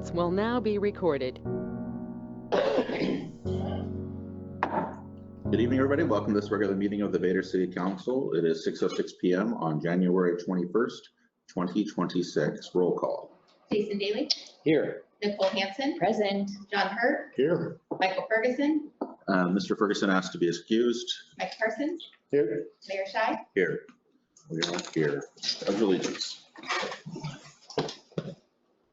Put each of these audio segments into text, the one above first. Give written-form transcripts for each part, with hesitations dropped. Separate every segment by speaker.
Speaker 1: conference will now be recorded.
Speaker 2: Good evening, everybody. Welcome to this regular meeting of the Vader City Council. It is 6:06 p.m. on January 21st, 2026. Roll call.
Speaker 3: Jason Daly.
Speaker 4: Here.
Speaker 3: Nicole Hansen.
Speaker 5: Present.
Speaker 3: John Hurt.
Speaker 4: Here.
Speaker 3: Michael Ferguson.
Speaker 2: Mr. Ferguson asked to be excused.
Speaker 3: Mike Parsons.
Speaker 4: Here.
Speaker 3: Mayor Shai.
Speaker 2: Here. We are here. Pledge allegiance.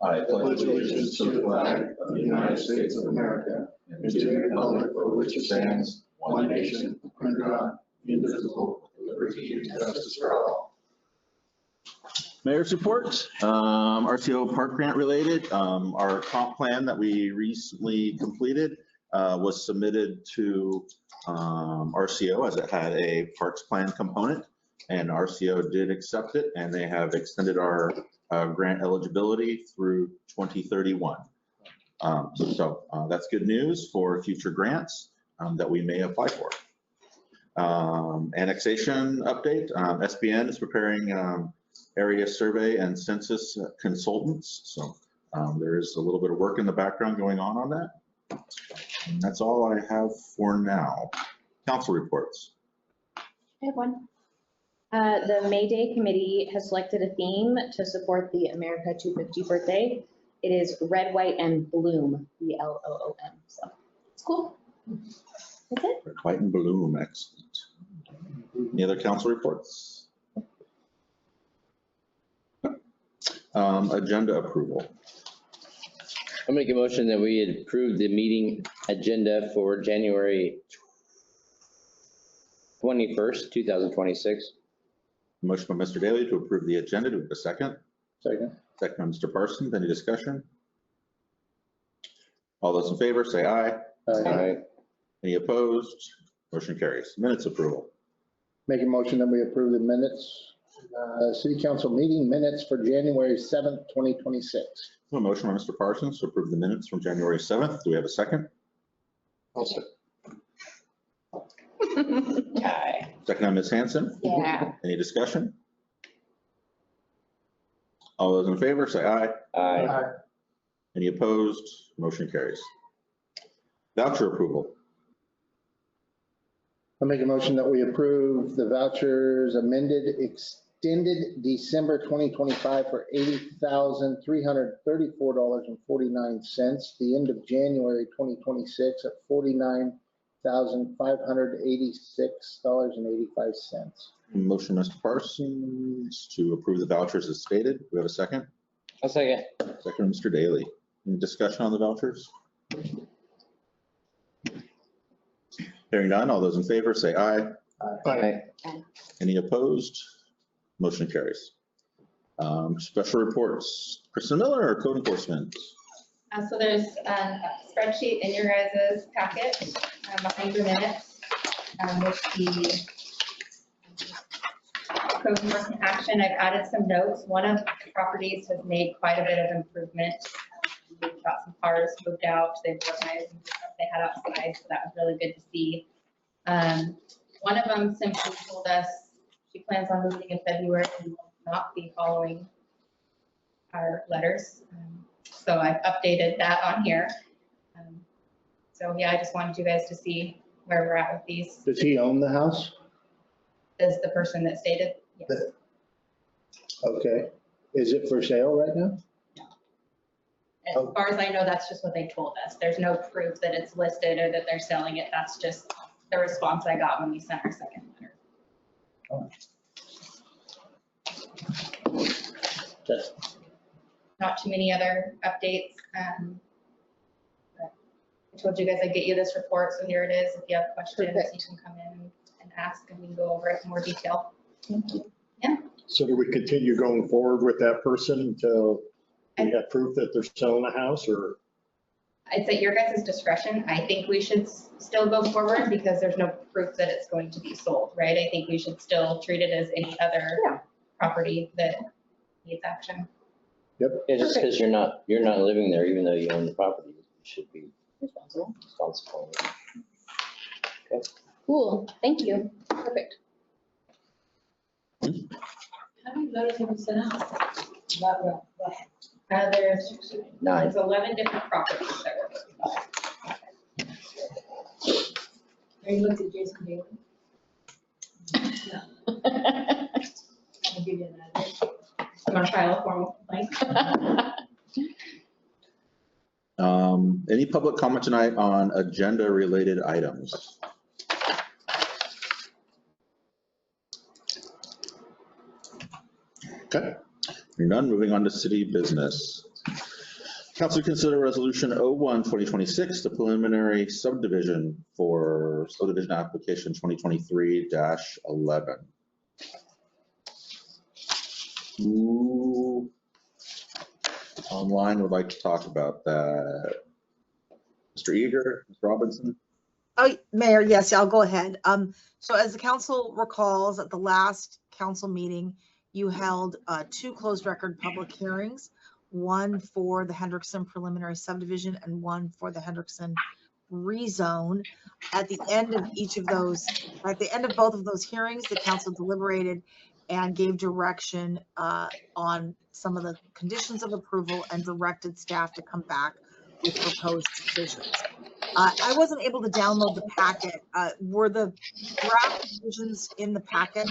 Speaker 2: I
Speaker 6: pledge allegiance to the flag of the United States of America and to the republic for which it stands, one nation, under God, indivisible, with liberty and justice for all.
Speaker 2: Mayor's report, RTO park grant related. Our comp plan that we recently completed was submitted to RCO as it had a parks plan component, and RCO did accept it, and they have extended our grant eligibility through 2031. So that's good news for future grants that we may apply for. Annexation update, SBN is preparing area survey and census consultants. So there is a little bit of work in the background going on that. And that's all I have for now. Council reports.
Speaker 5: I have one. The May Day Committee has selected a theme to support the America 250 birthday. It is Red, White, and Bloom, BLOOM. So it's cool. That's it.
Speaker 2: Red, White, and Bloom, excellent. Any other council reports? Agenda approval.
Speaker 4: I'll make a motion that we approve the meeting agenda for January 21st, 2026.
Speaker 2: Motion by Mr. Daly to approve the agenda. Do we have a second?
Speaker 4: Second.
Speaker 2: Second by Mr. Parsons. Any discussion? All those in favor say aye.
Speaker 4: Aye.
Speaker 2: Any opposed? Motion carries. Minutes approval.
Speaker 7: Make a motion that we approve the minutes, city council meeting minutes for January 7th, 2026.
Speaker 2: A motion by Mr. Parsons to approve the minutes from January 7th. Do we have a second?
Speaker 5: Aye.
Speaker 2: Second by Ms. Hanson.
Speaker 5: Yeah.
Speaker 2: Any discussion? All those in favor say aye.
Speaker 4: Aye.
Speaker 2: Any opposed? Motion carries. Voucher approval.
Speaker 7: I make a motion that we approve the vouchers amended extended December 2025 for $80,334.49. The end of January 2026 at $49,586.85.
Speaker 2: Motion, Mr. Parsons, to approve the vouchers as stated. Do we have a second?
Speaker 4: I'll second.
Speaker 2: Second, Mr. Daly. Any discussion on the vouchers? Hearing none, all those in favor say aye.
Speaker 4: Aye.
Speaker 2: Any opposed? Motion carries. Special reports. Kristen Miller, or code enforcement?
Speaker 3: So there's a spreadsheet in your guys' packet behind your minutes with the code enforcement action. I've added some notes. One of the properties has made quite a bit of improvement. We've got some cars moved out. They've organized the stuff they had outside, so that was really good to see. One of them simply told us she plans on moving in February and will not be following our letters. So I've updated that on here. So yeah, I just wanted you guys to see where we're at with these.
Speaker 7: Does he own the house?
Speaker 3: Is the person that stated? Yes.
Speaker 7: Okay. Is it for sale right now?
Speaker 3: As far as I know, that's just what they told us. There's no proof that it's listed or that they're selling it. That's just the response I got when we sent our second letter. Not too many other updates. But I told you guys I'd get you this report, so here it is. If you have questions,
Speaker 5: Perfect.
Speaker 3: you can come in and ask, and we can go over it in more detail.
Speaker 5: Thank you.
Speaker 6: So do we continue going forward with that person until we have proof that they're selling a house, or?
Speaker 3: It's at your guys' discretion. I think we should still go forward because there's no proof that it's going to be sold, right? I think we should still treat it as any other property that needs action.
Speaker 7: Yep.
Speaker 4: Yeah, just because you're not living there, even though you own the property, you should be responsible. Okay.
Speaker 5: Cool. Thank you. Perfect.
Speaker 8: How many letters have you sent out?
Speaker 3: There's 11 different properties that we're looking at.
Speaker 1: Are you looked at Jason Daly? I'll give you an address.
Speaker 3: I'm gonna file a formal complaint.
Speaker 2: Any public comment tonight on agenda-related items? Okay, hearing none, moving on to city business. Council consider resolution 01-2026, the preliminary subdivision for subdivision application 2023-11. Who online would like to talk about that? Mr. Eager, Ms. Robinson?
Speaker 8: Oh, Mayor, yes, I'll go ahead. So as the council recalls, at the last council meeting, you held 2 closed record public hearings, one for the Hendrickson preliminary subdivision and one for the Hendrickson rezone. At the end of both of those hearings, the council deliberated and gave direction on some of the conditions of approval and directed staff to come back with proposed decisions. I wasn't able to download the packet. Were the draft decisions in the packet?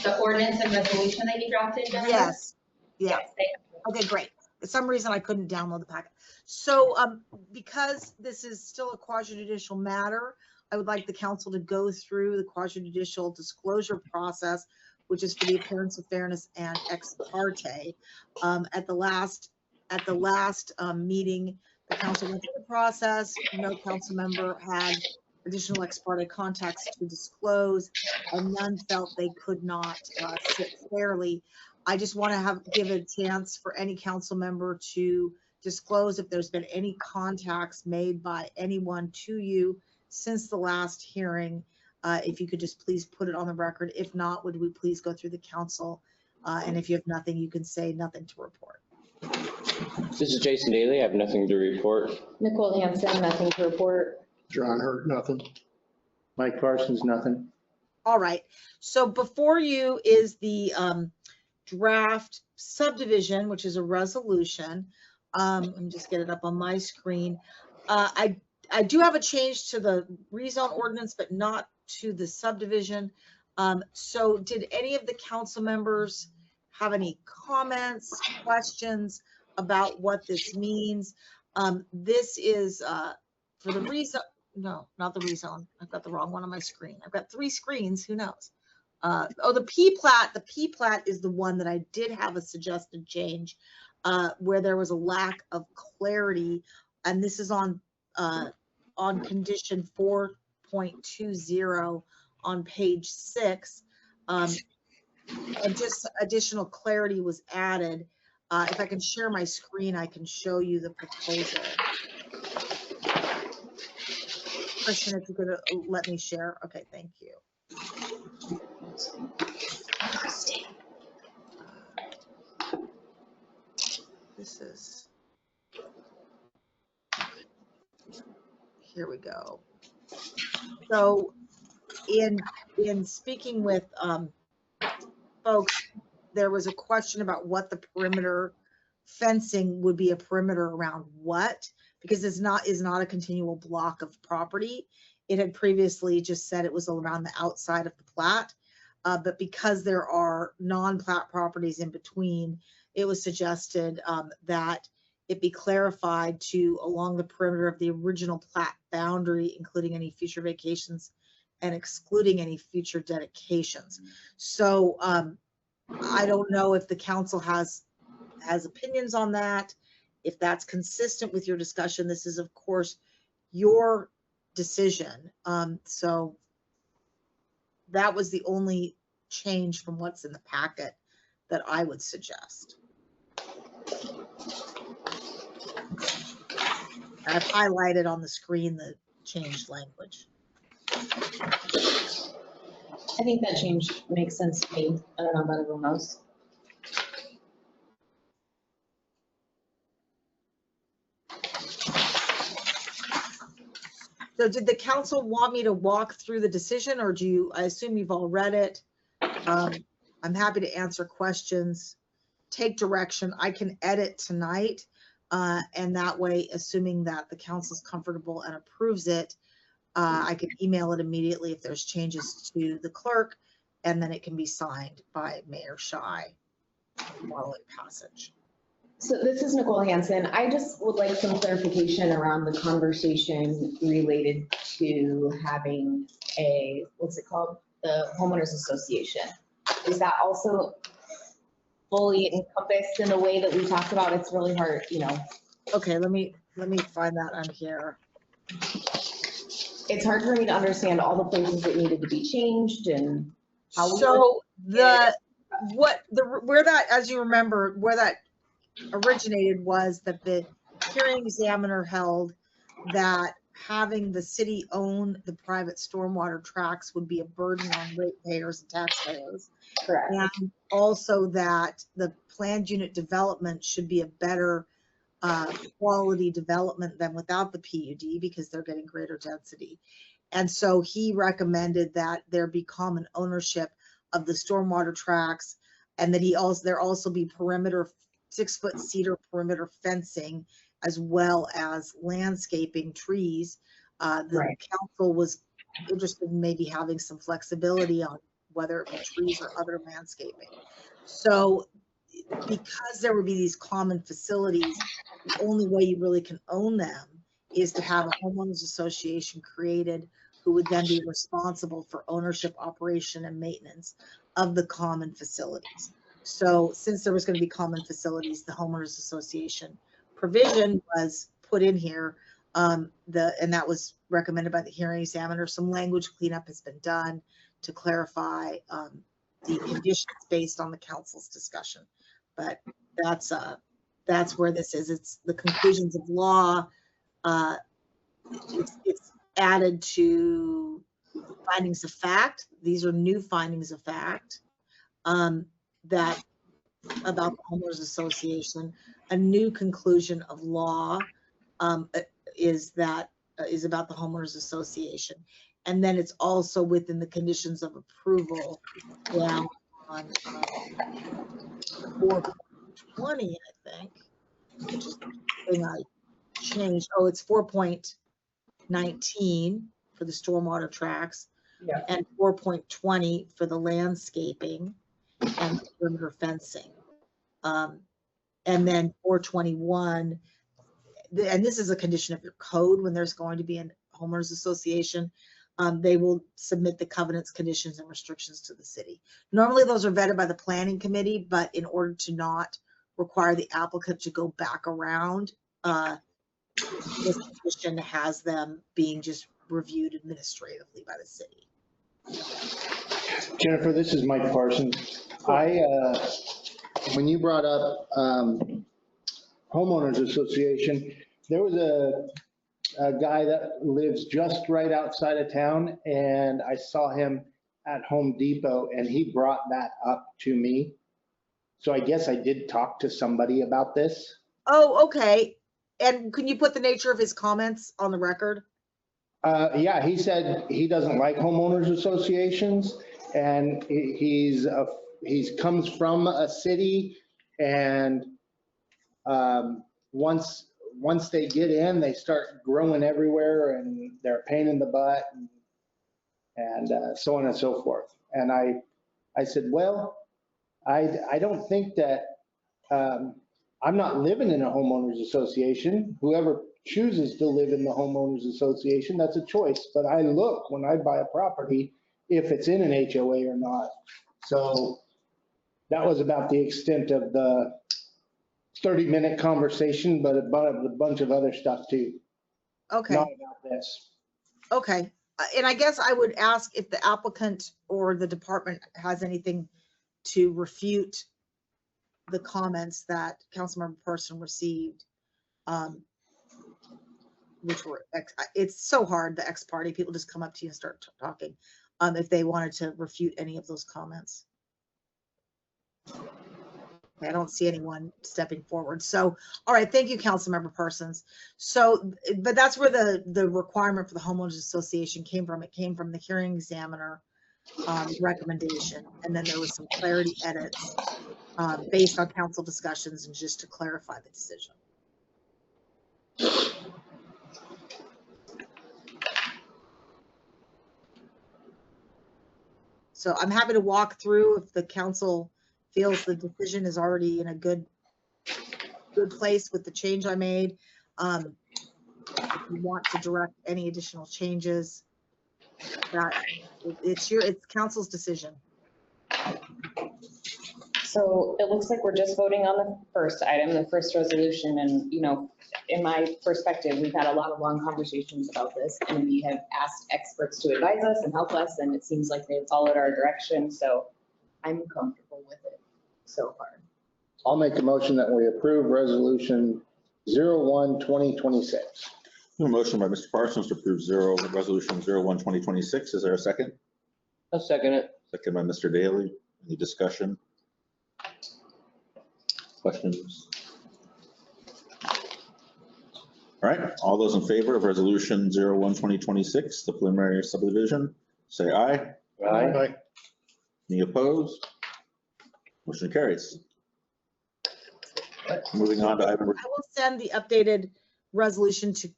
Speaker 3: The ordinance and resolution that you drafted, Jennifer?
Speaker 8: Yes. Yeah.
Speaker 3: Yes, they have.
Speaker 8: Okay, great. For some reason, I couldn't download the packet. So because this is still a quasi-judicial matter, I would like the council to go through the quasi-judicial disclosure process, which is for the appearance of fairness and ex parte. At the last meeting, the council went through the process. No council member had additional ex parte contacts to disclose, and none felt they could not sit fairly. I just want to give a chance for any council member to disclose if there's been any contacts made by anyone to you since the last hearing. If you could just please put it on the record. If not, would we please go through the council? And if you have nothing, you can say nothing to report.
Speaker 4: This is Jason Daly. I have nothing to report.
Speaker 5: Nicole Hansen, nothing to report.
Speaker 6: John Hurt, nothing.
Speaker 7: Mike Parsons, nothing.
Speaker 8: All right. So before you is the draft subdivision, which is a resolution. Let me just get it up on my screen. I do have a change to the rezone ordinance, but not to the subdivision. So did any of the council members have any comments, questions about what this means? This is for the rezone. No, not the rezone. I've got the wrong one on my screen. I've got 3 screens. Who knows? The P-plat. The P-plat is the one that I did have a suggested change where there was a lack of clarity. And this is on condition 4.20 on page 6. And just additional clarity was added. If I can share my screen, I can show you the proposal. Christian, if you could let me share. Okay, thank you. This is, here we go. So in speaking with folks, there was a question about what the perimeter fencing would be, a perimeter around what, because it's not a continual block of property. It had previously just said it was around the outside of the plat, but because there are non-plat properties in between, it was suggested that it be clarified to along the perimeter of the original plat boundary, including any future vacations and excluding any future dedications. So I don't know if the council has opinions on that. If that's consistent with your discussion, this is of course your decision. So that was the only change from what's in the packet that I would suggest. I've highlighted on the screen the changed language.
Speaker 5: I think that change makes sense to me. I don't know about everyone else.
Speaker 8: So did the council want me to walk through the decision, or I assume you've all read it? I'm happy to answer questions, take direction. I can edit tonight. And that way, assuming that the council's comfortable and approves it, I can email it immediately if there's changes to the clerk, and then it can be signed by Mayor Shy following passage.
Speaker 5: So this is Nicole Hansen. I just would like some clarification around the conversation related to having a, what's it called? The homeowners association. Is that also fully encompassed in the way that we talked about? It's really hard, you know.
Speaker 8: Okay, let me find that on here.
Speaker 5: It's hard for me to understand all the places that needed to be changed and how we.
Speaker 8: So where that, as you remember, where that originated was that the hearing examiner held that having the city own the private stormwater tracts would be a burden on ratepayers and taxpayers.
Speaker 5: Correct.
Speaker 8: And also that the planned unit development should be a better quality development than without the PUD because they're getting greater density. And so he recommended that there be common ownership of the stormwater tracts, and that there also be perimeter 6-foot cedar perimeter fencing, as well as landscaping trees. The council was interested in maybe having some flexibility on whether it be trees or other landscaping. So because there would be these common facilities, the only way you really can own them is to have a homeowners association created who would then be responsible for ownership, operation, and maintenance of the common facilities. So since there was going to be common facilities, the homeowners association provision was put in here, and that was recommended by the hearing examiner. Some language cleanup has been done to clarify the conditions based on the council's discussion. But that's where this is. It's the conclusions of law. It's added to findings of fact. These are new findings of fact that about the homeowners association. A new conclusion of law is about the homeowners association, and then it's also within the conditions of approval down on 4.20, I think, which is the thing I changed. Oh, it's 4.19 for the stormwater tracts, and 4.20 for the landscaping and perimeter fencing. And then 421, and this is a condition of your code when there's going to be a homeowners association, they will submit the covenants, conditions, and restrictions to the city. Normally those are vetted by the planning committee, but in order to not require the applicant to go back around, this condition has them being just reviewed administratively by the city.
Speaker 7: Jennifer, this is Mike Parsons. When you brought up homeowners association, there was a guy that lives just right outside of town, and I saw him at Home Depot, and he brought that up to me. So I guess I did talk to somebody about this.
Speaker 8: Oh, okay. And can you put the nature of his comments on the record?
Speaker 7: Yeah, he said he doesn't like homeowners associations, and he's comes from a city, and once they get in, they start growing everywhere, and they're a pain in the butt, and so on and so forth. And I said, well, I don't think that I'm not living in a homeowners association. Whoever chooses to live in the homeowners association, that's a choice. But I look when I buy a property if it's in an HOA or not. So that was about the extent of the 30-minute conversation, but about a bunch of other stuff too.
Speaker 8: Okay.
Speaker 7: Not about this.
Speaker 8: Okay. And I guess I would ask if the applicant or the department has anything to refute the comments that Councilmember Person received, which were, it's so hard, the ex parte, people just come up to you and start talking, if they wanted to refute any of those comments. I don't see anyone stepping forward. So, all right, thank you, Councilmember Persons. So, but that's where the requirement for the homeowners association came from. It came from the hearing examiner recommendation. And then there was some clarity edits based on council discussions and just to clarify the decision. So I'm happy to walk through if the council feels the decision is already in a good place with the change I made. If you want to direct any additional changes, that it's council's decision.
Speaker 5: So it looks like we're just voting on the first item, the first resolution, and, you know, in my perspective, we've had a lot of long conversations about this, and we have asked experts to advise us and help us, and it seems like they've followed our direction, so I'm comfortable with it so far.
Speaker 7: I'll make a motion that we approve resolution 01-2026.
Speaker 2: A motion by Mr. Parsons to approve resolution 01-2026. Is there a second?
Speaker 4: I'll second it.
Speaker 2: Second by Mr. Daly. Any discussion? Questions? All right, all those in favor of resolution 01-2026, the preliminary subdivision, say aye.
Speaker 4: Aye.
Speaker 2: Any opposed? Motion carries. Moving on to item.
Speaker 8: I will send the updated resolution to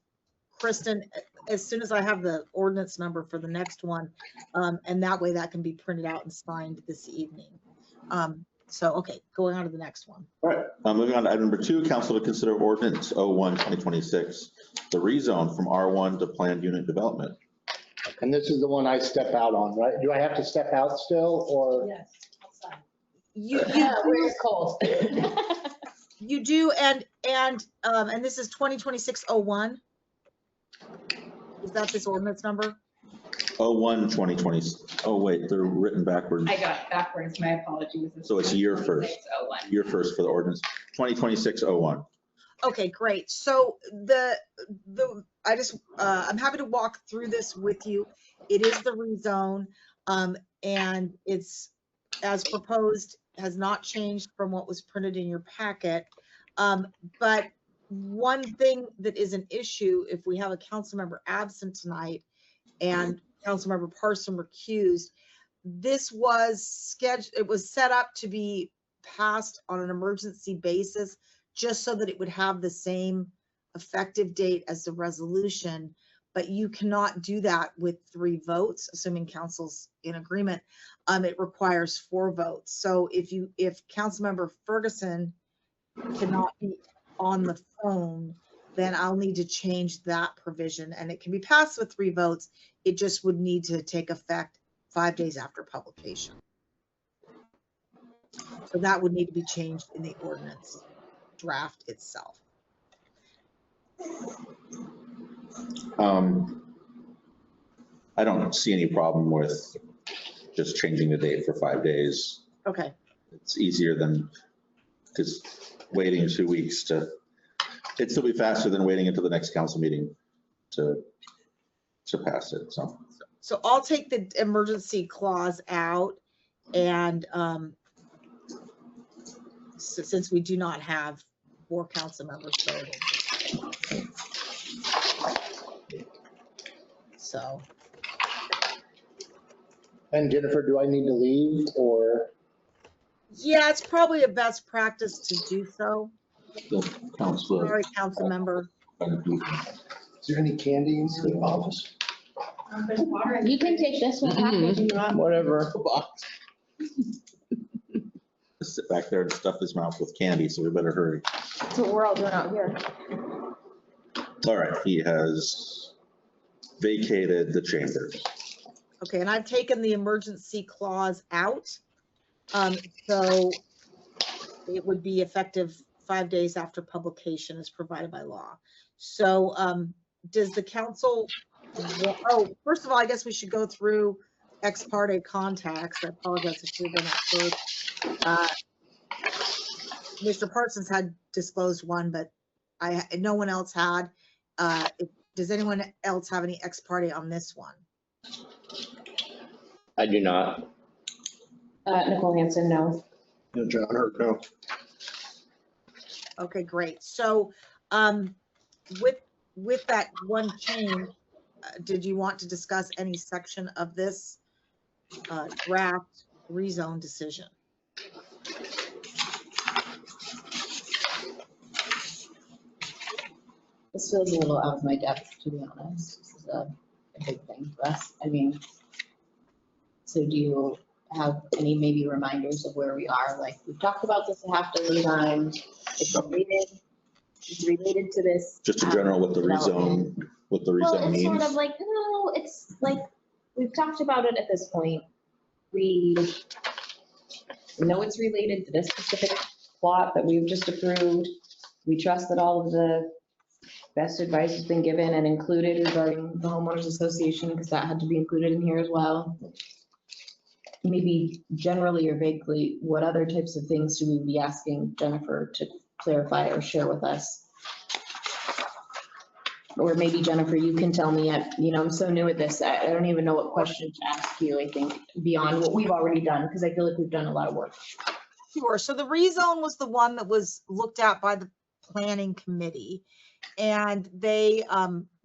Speaker 8: Kristen as soon as I have the ordinance number for the next one. And that way that can be printed out and signed this evening. So, okay, going on to the next one.
Speaker 2: All right, moving on to item number 2, council to consider ordinance 01-2026, the rezone from R1 to planned unit development.
Speaker 7: And this is the one I step out on, right? Do I have to step out still, or?
Speaker 1: Yes, outside.
Speaker 5: Where it's cold.
Speaker 8: You do, and this is 2026-01. Is that this ordinance number?
Speaker 2: 01-2020, oh wait, they're written backwards.
Speaker 3: I got it backwards, my apologies.
Speaker 2: So it's year first.
Speaker 3: 2026-01.
Speaker 2: Year first for the ordinance, 2026-01.
Speaker 8: Okay, great. So I'm happy to walk through this with you. It is the rezone, and it's as proposed, has not changed from what was printed in your packet. But one thing that is an issue, if we have a council member absent tonight and Councilmember Parson recused, this was scheduled, it was set up to be passed on an emergency basis, just so that it would have the same effective date as the resolution. But you cannot do that with 3 votes, assuming council's in agreement. It requires 4 votes. So if Councilmember Ferguson cannot be on the phone, then I'll need to change that provision, and it can be passed with 3 votes. It just would need to take effect 5 days after publication. So that would need to be changed in the ordinance draft itself.
Speaker 2: I don't see any problem with just changing the date for 5 days.
Speaker 8: Okay.
Speaker 2: It's easier than just waiting 2 weeks it'd still be faster than waiting until the next council meeting to pass it, so.
Speaker 8: So I'll take the emergency clause out, and since we do not have 4 council members voting. So.
Speaker 7: And Jennifer, do I need to leave, or?
Speaker 8: Yeah, it's probably a best practice to do so.
Speaker 2: The council.
Speaker 8: Sorry, council member.
Speaker 7: Is there any candy in the office?
Speaker 1: There's water in
Speaker 5: You can take this one back if you want.
Speaker 4: Whatever.
Speaker 2: Just sit back there and stuff his mouth with candy, so we better hurry.
Speaker 5: That's what we're all doing out here.
Speaker 2: All right, he has vacated the chambers.
Speaker 8: Okay, and I've taken the emergency clause out. So it would be effective 5 days after publication as provided by law. So does the council, first of all, I guess we should go through ex parte contacts. I apologize if we've been at first. Mr. Parsons had disclosed one, but no one else had. Does anyone else have any ex parte on this one?
Speaker 4: I do not.
Speaker 5: Nicole Hansen, no.
Speaker 6: And John Hurt, no.
Speaker 8: Okay, great. So with that one change, did you want to discuss any section of this draft rezone decision.
Speaker 5: This feels a little out of my depth, to be honest. This is a big thing for us. I mean, so do you have any maybe reminders of where we are? Like, we've talked about this a half dozen times. It's related to this.
Speaker 2: Just in general with the rezone, what the
Speaker 5: Well,
Speaker 2: rezone
Speaker 5: it's sort
Speaker 2: means.
Speaker 5: of like, no, it's like, we've talked about it at this point. We know it's related to this specific plot that we've just approved. We trust that all of the best advice has been given and included regarding the homeowners association, because that had to be included in here as well. Maybe generally or vaguely, what other types of things should we be asking Jennifer to clarify or share with us? Or maybe Jennifer, you can tell me, I'm so new at this, I don't even know what question to ask you, I think, beyond what we've already done, because I feel like we've done a lot of work.
Speaker 8: Sure. So the rezone was the one that was looked at by the planning committee, and they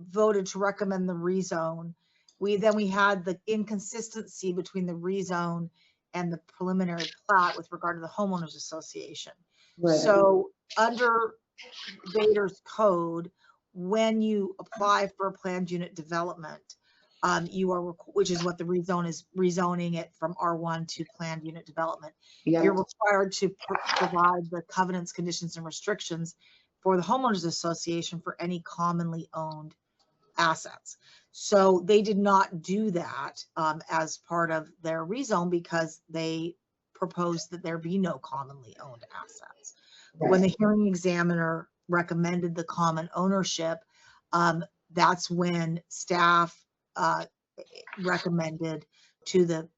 Speaker 8: voted to recommend the rezone. We had the inconsistency between the rezone and the preliminary plat with regard to the homeowners association.
Speaker 5: Right.
Speaker 8: So under Vader's code, when you apply for a planned unit development, which is what the rezone is, rezoning it from R1 to planned unit development.
Speaker 5: Yeah.
Speaker 8: You're required to provide the covenants, conditions, and restrictions for the homeowners association for any commonly owned assets. So they did not do that as part of their rezone because they proposed that there be no commonly owned assets. But when the hearing examiner recommended the common ownership, that's when staff recommended to the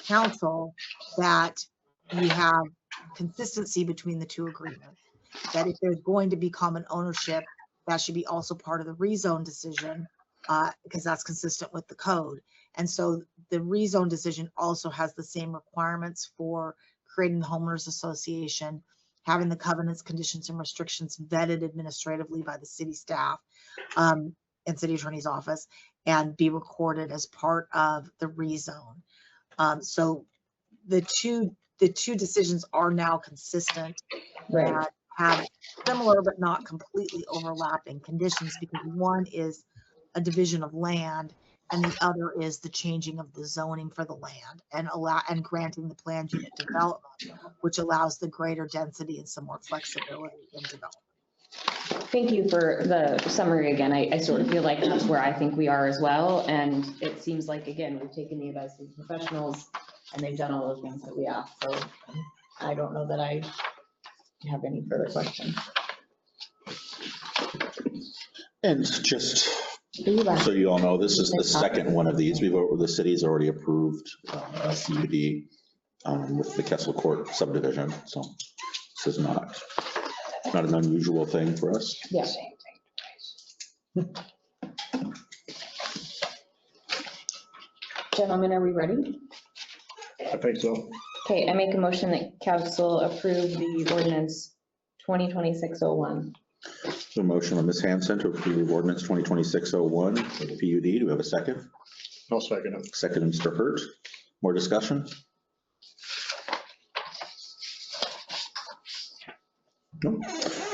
Speaker 8: council that you have consistency between the two agreements. That if there's going to be common ownership, that should be also part of the rezone decision because that's consistent with the code. And so the rezone decision also has the same requirements for creating the homeowners association, having the covenants, conditions, and restrictions vetted administratively by the city staff and city attorney's office, and be recorded as part of the rezone. So the two decisions are now consistent.
Speaker 5: Right.
Speaker 8: And have similar but not completely overlapping conditions, because one is a division of land and the other is the changing of the zoning for the land and granting the planned unit development, which allows the greater density and some more flexibility in development.
Speaker 5: Thank you for the summary again. I sort of feel like that's where I think we are as well. And it seems like, again, we've taken the advice of the professionals and they've done all the things that we asked. So I don't know that I have any further questions.
Speaker 2: And just so you all know, this is the second one of these. The city's already approved a CUD with the Kessel Court subdivision. So this is not an unusual thing for us.
Speaker 5: Yeah. Gentlemen, are we ready?
Speaker 6: I think so.
Speaker 5: Okay, I make a motion that council approve the ordinance 2026-01.
Speaker 2: So motion by Ms. Hanson to approve ordinance 2026-01 for the PUD. Do we have a second?
Speaker 6: I'll second it.
Speaker 2: Second, Mr. Hurt. More discussion? No?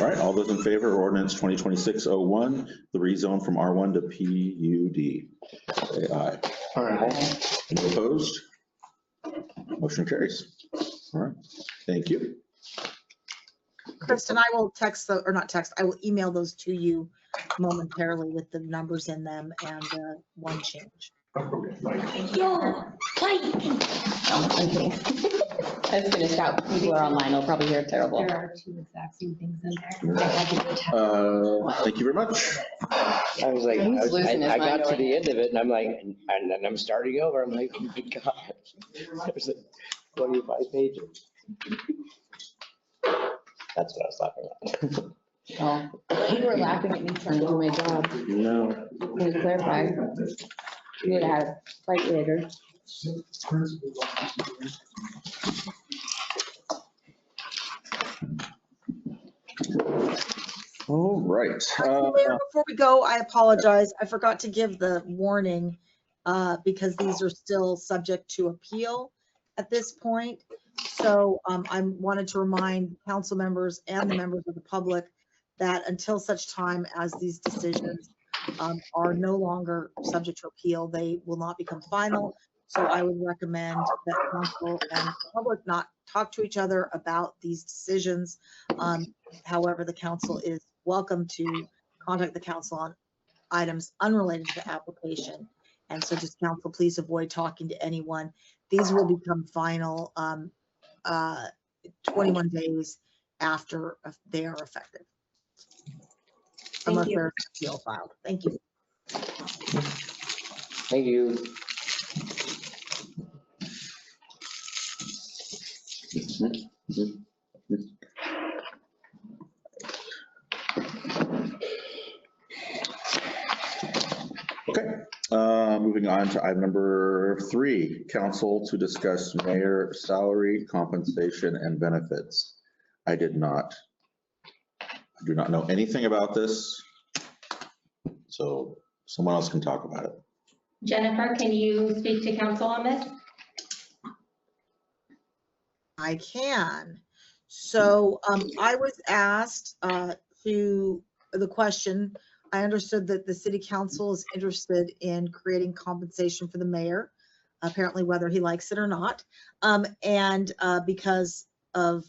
Speaker 2: All right, all those in favor of ordinance 2026-01, the rezone from R1 to PUD, say aye.
Speaker 6: All right.
Speaker 2: Any opposed? Motion carries. All right, thank you.
Speaker 8: Kristen, I will I will email those to you momentarily with the numbers in them and one change.
Speaker 6: Okay, thank you.
Speaker 5: No, fight. No, I'm kidding. I was gonna shout, people are online, they'll probably hear it terrible.
Speaker 1: There are two exact same things in there. I had to go test.
Speaker 2: Thank you very much.
Speaker 4: I was like,
Speaker 5: He's losing his
Speaker 4: I got
Speaker 5: mind
Speaker 4: to
Speaker 5: over
Speaker 4: the end of it and I'm like, and I'm starting over. I'm like, oh my God. There's like 25 pages. That's what I was laughing at.
Speaker 5: Oh, you were laughing at me trying to do my job.
Speaker 4: No.
Speaker 5: Can you clarify? You would have had a fight later.
Speaker 2: All right.
Speaker 8: Before we go, I apologize. I forgot to give the warning because these are still subject to appeal at this point. So I wanted to remind council members and the members of the public that until such time as these decisions are no longer subject to appeal, they will not become final. So I would recommend that council and the public not talk to each other about these decisions. However, the council is welcome to contact the council on items unrelated to the application. And so just council, please avoid talking to anyone. These will become final 21 days after they are effective. Unless they're appeal filed. Thank you.
Speaker 4: Thank you.
Speaker 2: Okay, moving on to item number 3, council to discuss mayor salary, compensation, and benefits. I do not know anything about this, so someone else can talk about it.
Speaker 3: Jennifer, can you speak to council on this?
Speaker 8: I can. So I was asked to the question, I understood that the city council is interested in creating compensation for the mayor, apparently whether he likes it or not, and because of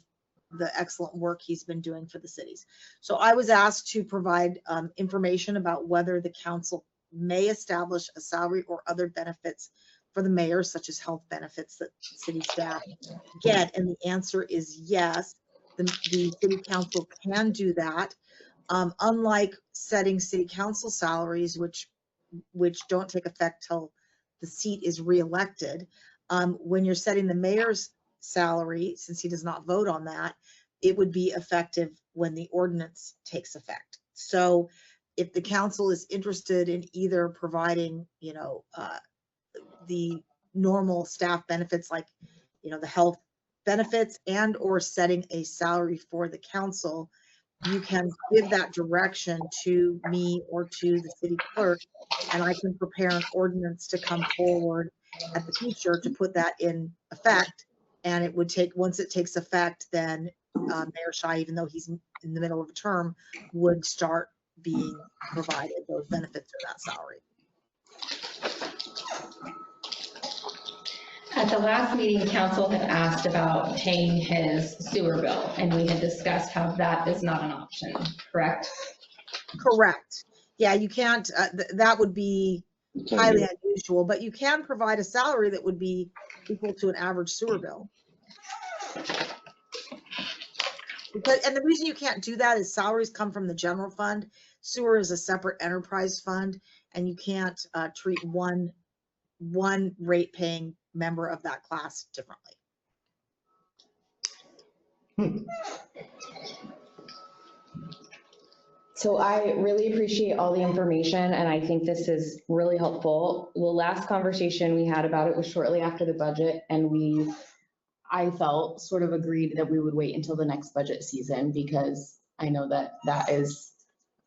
Speaker 8: the excellent work he's been doing for the cities. So I was asked to provide information about whether the council may establish a salary or other benefits for the mayor, such as health benefits that city staff get. And the answer is yes, the city council can do that. Unlike setting city council salaries, which don't take effect till the seat is reelected, when you're setting the mayor's salary, since he does not vote on that, it would be effective when the ordinance takes effect. So if the council is interested in either providing, the normal staff benefits like, the health benefits and or setting a salary for the council, you can give that direction to me or to the city clerk, and I can prepare an ordinance to come forward at the future to put that in effect. And it would take, once it takes effect, then Mayor Shai, even though he's in the middle of a term, would start being provided those benefits or that salary.
Speaker 3: At the last meeting, council had asked about paying his sewer bill, and we had discussed how that is not an option, correct?
Speaker 8: Correct. Yeah, you can't, that would be highly unusual, but you can provide a salary that would be equal to an average sewer bill. And the reason you can't do that is salaries come from the general fund. Sewer is a separate enterprise fund, and you can't treat one rate paying member of that class differently.
Speaker 5: So I really appreciate all the information, and I think this is really helpful. The last conversation we had about it was shortly after the budget, and I felt sort of agreed that we would wait until the next budget season, because I know that that is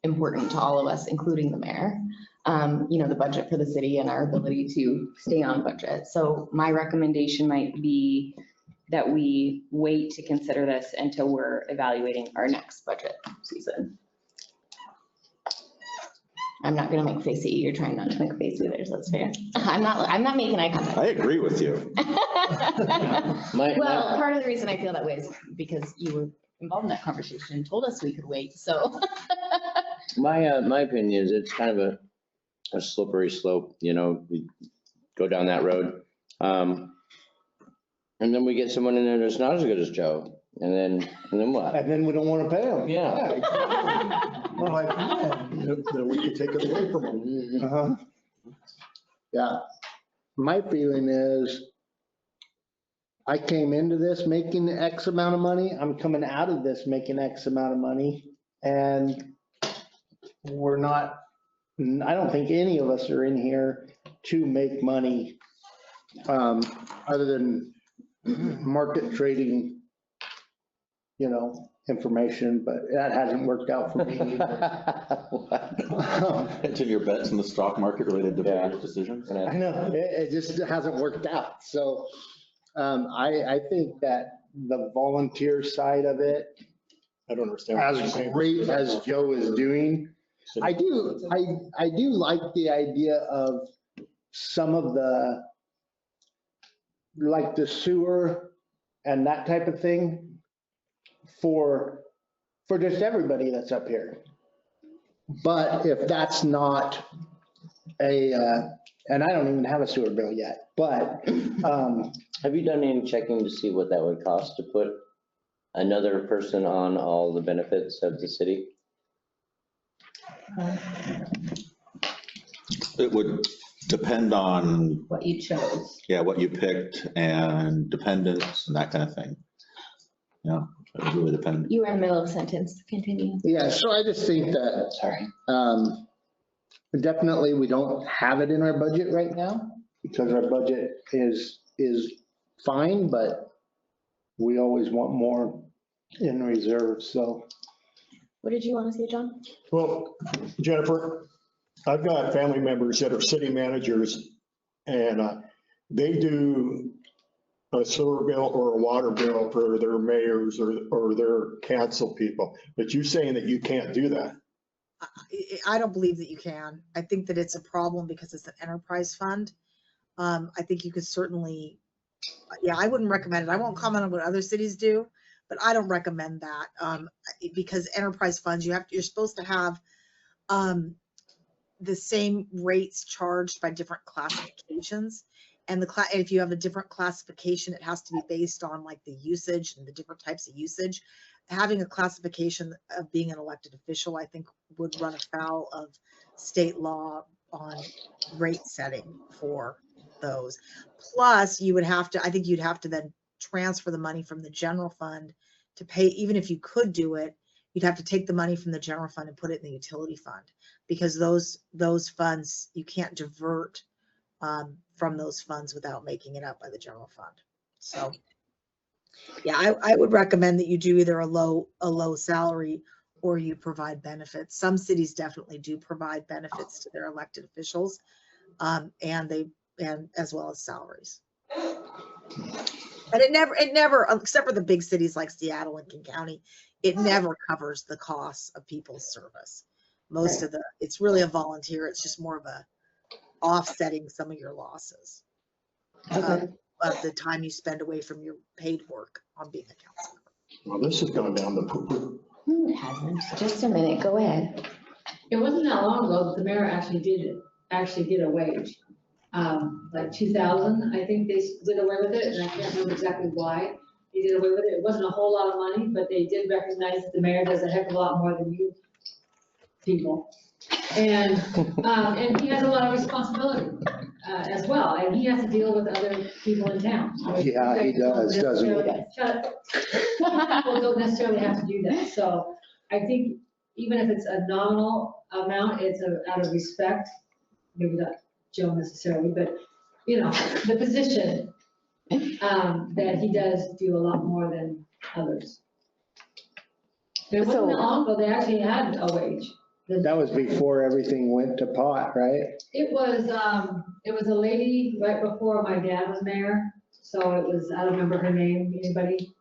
Speaker 5: important to all of us, including the mayor. The budget for the city and our ability to stay on budget. So my recommendation might be that we wait to consider this until we're evaluating our next budget season. I'm not gonna make a face at you. You're trying not to make a face either, so that's fair. I'm not making eye contact.
Speaker 2: I agree with you.
Speaker 5: Well, part of the reason I feel that way is because you were involved in that conversation and told us we could wait, so.
Speaker 4: My opinion is it's kind of a slippery slope, we go down that road. And then we get someone in there that's not as good as Joe. And then what?
Speaker 7: And then we don't want to pay them.
Speaker 4: Yeah.
Speaker 6: Well, then we could take it away from them.
Speaker 7: Uh-huh. Yeah. My feeling is I came into this making X amount of money. I'm coming out of this making X amount of money. And we're not, I don't think any of us are in here to make money other than market trading information, but that hasn't worked out for me either.
Speaker 2: Hedging your bets in the stock market related to
Speaker 4: Yeah.
Speaker 2: various decisions.
Speaker 7: I know, it just hasn't worked out. So I think that the volunteer side of it,
Speaker 6: I don't understand.
Speaker 7: as great as Joe is doing, I do like the idea of some of the, like the sewer and that type of thing for just everybody that's up here. But if that's not and I don't even have a sewer bill yet, but
Speaker 4: Have you done any checking to see what that would cost to put another person on all the benefits of the city?
Speaker 2: It would depend on,
Speaker 1: What you chose.
Speaker 2: yeah, what you picked and dependents and that kind of thing. Yeah, it would really depend.
Speaker 5: You were in the middle of a sentence. Continue.
Speaker 7: yeah, so I just think that
Speaker 5: Sorry.
Speaker 7: definitely we don't have it in our budget right now because our budget is fine, but we always want more in reserve, so.
Speaker 5: What did you want to say, John?
Speaker 6: Well, Jennifer, I've got family members that are city managers and they do a sewer bill or a water bill for their mayors or their council people. But you're saying that you can't do that.
Speaker 8: I don't believe that you can. I think that it's a problem because it's an enterprise fund. I think you could certainly, yeah, I wouldn't recommend it. I won't comment on what other cities do, but I don't recommend that because enterprise funds, you're supposed to have the same rates charged by different classifications. And if you have a different classification, it has to be based on like the usage and the different types of usage. Having a classification of being an elected official, I think would run afoul of state law on rate setting for those. Plus you would have to, I think you'd have to then transfer the money from the general fund to pay, even if you could do it, you'd have to take the money from the general fund and put it in the utility fund because those funds, you can't divert from those funds without making it up by the general fund. So yeah, I would recommend that you do either a low salary or you provide benefits. Some cities definitely do provide benefits to their elected officials, and as well as salaries. And it never, except for the big cities like Seattle, Lincoln County, it never covers the costs of people's service. Most of it's really a volunteer. It's just more of a offsetting some of your losses of the time you spend away from your paid work on being a council member.
Speaker 6: Well, this has gone down the poo-poo.
Speaker 5: No, it hasn't. Just a minute. Go ahead.
Speaker 9: It wasn't that long ago that the mayor actually did a wage. Like 2000, I think they did away with it, and I can't remember exactly why they did away with it. It wasn't a whole lot of money, but they did recognize that the mayor does a heck of a lot more than you people. And he has a lot of responsibility as well, and he has to deal with other people in town.
Speaker 7: Yeah, he does, doesn't he?
Speaker 9: People don't necessarily have to do that, so I think even if it's a nominal amount, it's out of respect, maybe not Joe necessarily, but you know, the position that he does do a lot more than others. It wasn't that long ago, they actually had a wage.
Speaker 7: That was before everything went to pot, right?
Speaker 9: It was a lady right before my dad was mayor, so it was, I don't remember her name, anybody?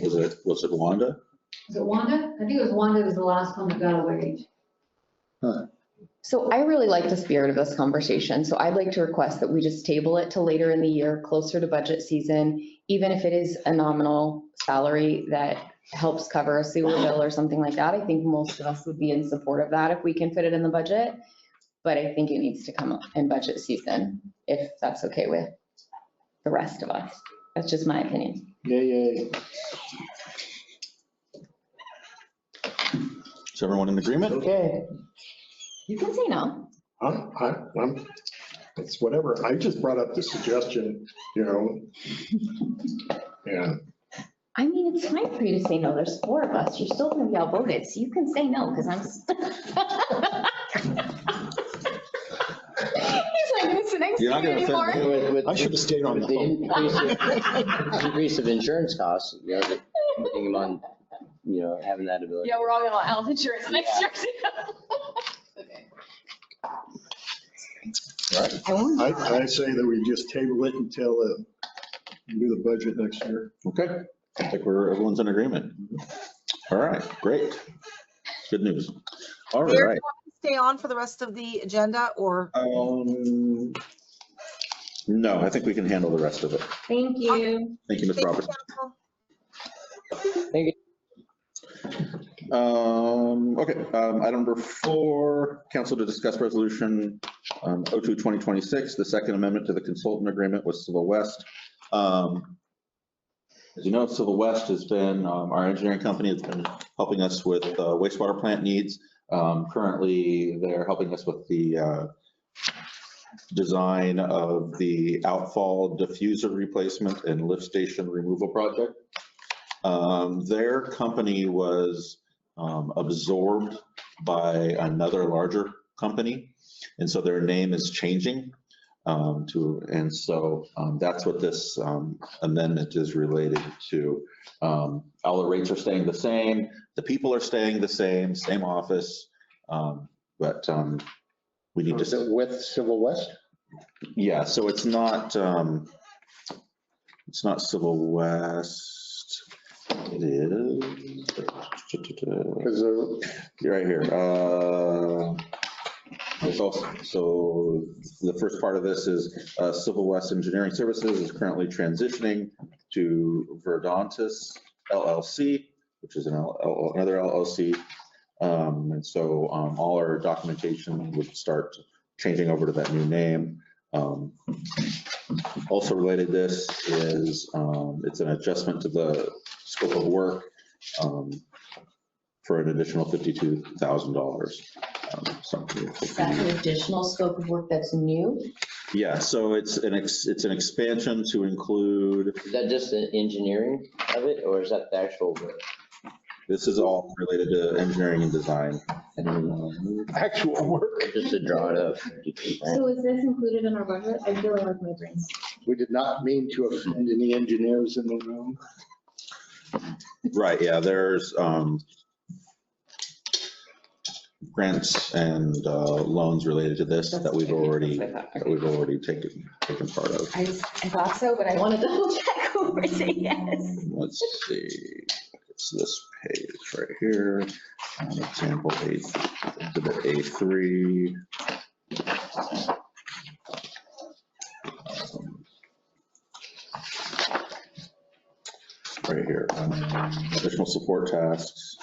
Speaker 2: Was it Wanda?
Speaker 9: Was it Wanda? I think it was Wanda was the last one that got a wage.
Speaker 7: Huh.
Speaker 5: So I really like the spirit of this conversation. So I'd like to request that we just table it till later in the year, closer to budget season, even if it is a nominal salary that helps cover a sewer bill or something like that. I think most of us would be in support of that if we can fit it in the budget. But I think it needs to come up in budget season, if that's okay with the rest of us. That's just my opinion.
Speaker 7: Yeah.
Speaker 2: Is everyone in agreement?
Speaker 7: Okay.
Speaker 5: You can say no.
Speaker 6: It's whatever. I just brought up the suggestion, you know. Yeah.
Speaker 5: I mean, it's fine for you to say no. There's 4 of us. You're still going to be outvoted, so you can say no because I'm. He's like, this next
Speaker 2: You're not
Speaker 5: thing
Speaker 2: gonna
Speaker 5: anymore.
Speaker 6: I should have stayed on the phone.
Speaker 4: The increase of insurance costs, you know, putting him on, having that ability.
Speaker 5: Yeah, we're all gonna want health insurance next year. Okay.
Speaker 6: I say that we just table it until we do the budget next year.
Speaker 2: Okay, I think everyone's in agreement. All right, great. Good news. All
Speaker 8: Mayor, do you
Speaker 2: right.
Speaker 8: want to stay on for the rest of the agenda or?
Speaker 2: No, I think we can handle the rest of it.
Speaker 5: Thank you.
Speaker 2: Thank you, Ms.
Speaker 8: Thank you,
Speaker 2: Roberts.
Speaker 8: council.
Speaker 4: Thank you.
Speaker 2: Okay, item number 4, council to discuss resolution 02-2026, the second amendment to the consultant agreement with Civil West. As you know, Civil West has been our engineering company. It's been helping us with wastewater plant needs. Currently, they're helping us with the design of the outfall diffuser replacement and lift station removal project. Their company was absorbed by another larger company, and so their name is changing that's what this amendment is related to. All the rates are staying the same, the people are staying the same office, but we need
Speaker 7: Is
Speaker 2: to.
Speaker 7: it with Civil West?
Speaker 2: Yeah, so it's not Civil West. It is. You're right here. There's also, so the first part of this is Civil West Engineering Services is currently transitioning to Verdontis LLC, which is another LLC. And so all our documentation would start changing over to that new name. Also related to this is it's an adjustment to the scope of work for an additional $52,000.
Speaker 5: Is that an additional scope of work that's new?
Speaker 2: Yeah, so it's an expansion to include.
Speaker 4: Is that just the engineering of it, or is that the actual work?
Speaker 2: This is all related to engineering and design.
Speaker 7: Actual work.
Speaker 4: Just to draw it up.
Speaker 5: So is this included in our budget? I really like my brain.
Speaker 7: We did not mean to offend any engineers in the room.
Speaker 2: Right, yeah, there's grants and loans related to this that we've already taken part of.
Speaker 5: I thought so, but I want to double check over to yes.
Speaker 2: Let's see, it's this page right here, example exhibit A3. Right here, additional support tasks.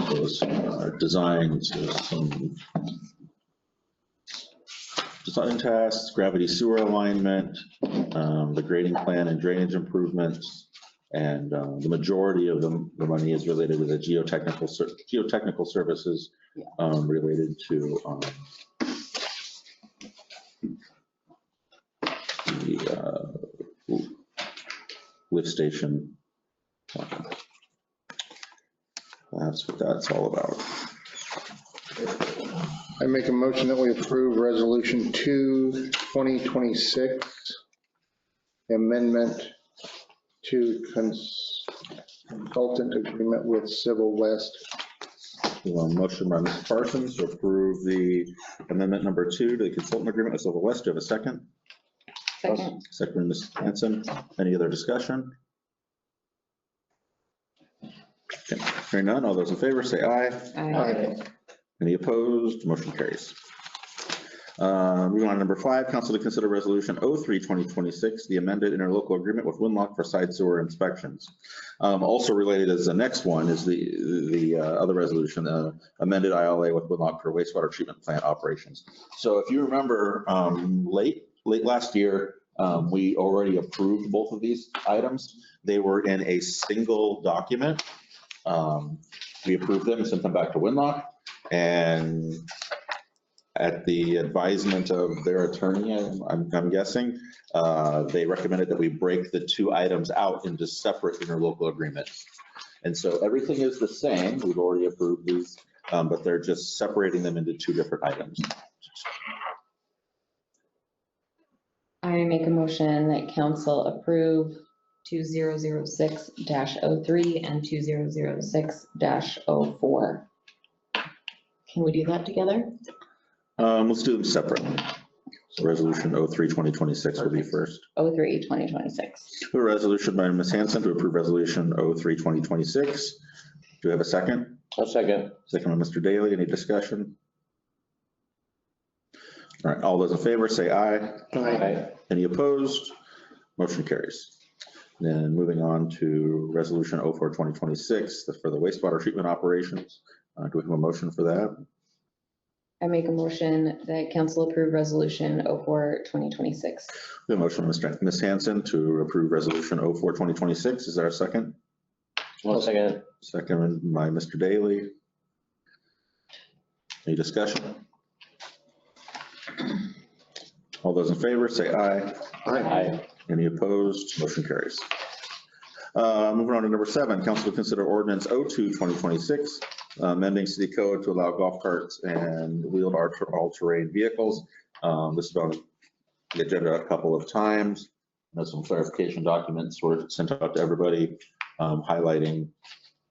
Speaker 2: Those designs, some design tasks, gravity sewer alignment, the grading plan and drainage improvements, and the majority of the money is related to the geotechnical services related to the lift station. That's what that's all about.
Speaker 7: I make a motion that we approve Resolution 2, 2026, amendment to consultant agreement with Civil West.
Speaker 2: Motion by Mr. Parsons to approve the amendment number 2 to the consultant agreement with Civil West. Do you have a second?
Speaker 5: Second.
Speaker 2: Second by Ms. Hanson. Any other discussion? Okay. Hearing none, all those in favor say aye.
Speaker 5: Aye.
Speaker 2: Any opposed? Motion carries. Moving on to number 5, council to consider resolution 03-2026, the amended interlocal agreement with Winlock for side sewer inspections. Also related as the next one is the other resolution, amended ILA with Winlock for wastewater treatment plant operations. So if you remember, late last year, we already approved both of these items. They were in a single document. We approved them and sent them back to Winlock. And at the advisement of their attorney, I'm guessing, they recommended that we break the two items out into separate interlocal agreements. And so everything is the same. We've already approved these, but they're just separating them into two different items.
Speaker 5: I make a motion that council approve 2006-03 and 2006-04. Can we do that together?
Speaker 2: Let's do them separately. So resolution 03, 2026 will be first.
Speaker 5: 03, 2026.
Speaker 2: A resolution by Ms. Hanson to approve resolution 03, 2026. Do we have a second?
Speaker 4: I'll second.
Speaker 2: Second by Mr. Daly. Any discussion? All right, all those in favor say aye.
Speaker 4: Aye.
Speaker 2: Any opposed? Motion carries. Then moving on to resolution 04, 2026 for the wastewater treatment operations. Do we have a motion for that?
Speaker 5: I make a motion that council approve resolution 04, 2026.
Speaker 2: The motion, Ms. Hanson, to approve resolution 04, 2026. Is there a second?
Speaker 4: I'll second.
Speaker 2: Second by Mr. Daly. Any discussion? All those in favor say aye.
Speaker 4: Aye.
Speaker 2: Any opposed? Motion carries. Moving on to number 7, council to consider ordinance 02, 2026, amending city code to allow golf carts and wheeled all-terrain vehicles. This has been on the agenda a couple of times. There's some clarification documents were sent out to everybody, highlighting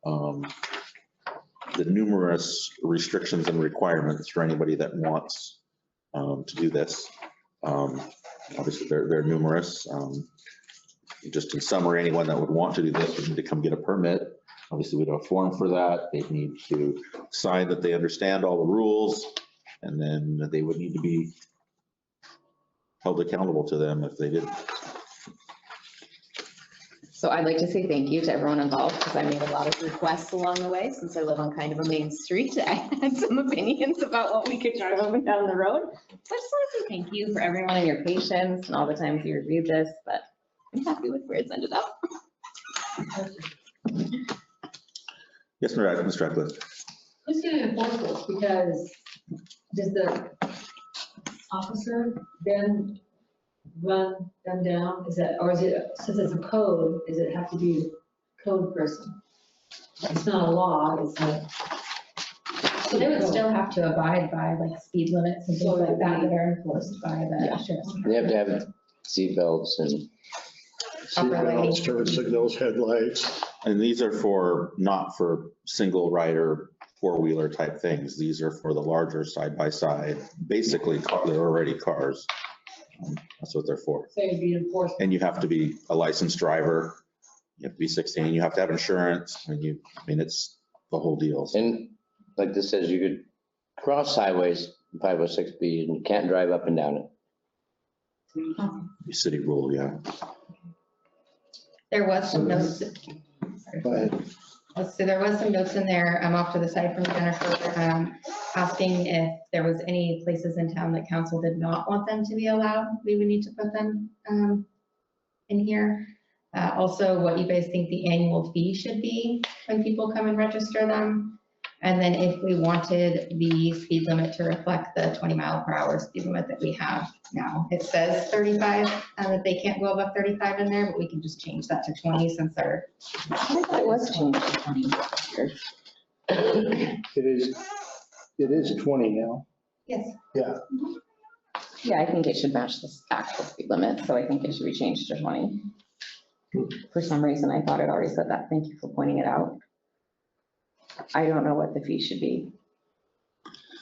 Speaker 2: the numerous restrictions and requirements for anybody that wants to do this. Obviously, they're numerous. Just in summary, anyone that would want to do this would need to come get a permit. Obviously, we have a form for that. They need to sign that they understand all the rules, and then they would need to be held accountable to them if they didn't.
Speaker 5: So I'd like to say thank you to everyone involved because I made a lot of requests along the way since I live on kind of a main street. I had some opinions about what we could drive up and down the road. So I just want to say thank you for everyone and your patience and all the times you reviewed this, but I'm happy with where it's ended up.
Speaker 2: Yes, Ms. Radcliffe.
Speaker 9: Who's gonna enforce this? Because does the officer then run them down? Is that, or is it, since it's a code, does it have to be a code person? It's not a law, it's a.
Speaker 3: So they would still have to abide by like speed limits and things like that that are enforced by the sheriff's.
Speaker 4: They have to have seat belts and.
Speaker 6: Seatbelts, turn signals, headlights.
Speaker 2: And these are for, not for single rider, four-wheeler type things. These are for the larger side-by-side, basically, they're already cars. That's what they're for.
Speaker 9: So it'd be enforced.
Speaker 2: And you have to be a licensed driver. You have to be 16. You have to have insurance. I mean, it's the whole deal.
Speaker 4: And like this says, you could cross highways 506B and you can't drive up and down it.
Speaker 2: City rule, yeah.
Speaker 3: There was some notes.
Speaker 7: Go ahead.
Speaker 3: So there was some notes in there, I'm off to the side from Jennifer, asking if there was any places in town that council did not want them to be allowed. We would need to put them in here. Also, what you guys think the annual fee should be when people come and register them. And then if we wanted the speed limit to reflect the 20-mile-per-hour speed limit that we have now. It says 35, that they can't go above 35 in there, but we can just change that to 20 since they're.
Speaker 5: I thought it was changed to 20.
Speaker 7: It is 20 now.
Speaker 3: Yes.
Speaker 7: Yeah.
Speaker 5: Yeah, I think it should match the actual speed limit, so I think it should be changed to 20. For some reason, I thought it already said that. Thank you for pointing it out. I don't know what the fee should be.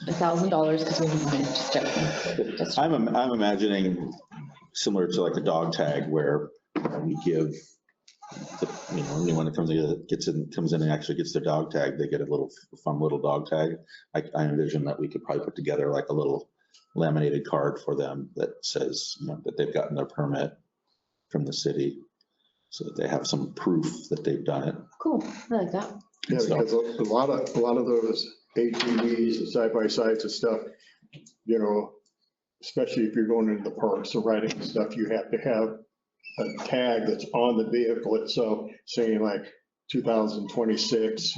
Speaker 5: $1,000 because we need to just.
Speaker 2: I'm imagining similar to like a dog tag where we give, anyone that comes in and actually gets their dog tag, they get a little fun little dog tag. I envision that we could probably put together like a little laminated card for them that says, that they've gotten their permit from the city so that they have some proof that they've done it.
Speaker 5: Cool, I like that.
Speaker 6: Yeah, because a lot of those ATVs and side-by-sides and stuff, especially if you're going into the parks or riding and stuff, you have to have a tag that's on the vehicle itself saying like 2026,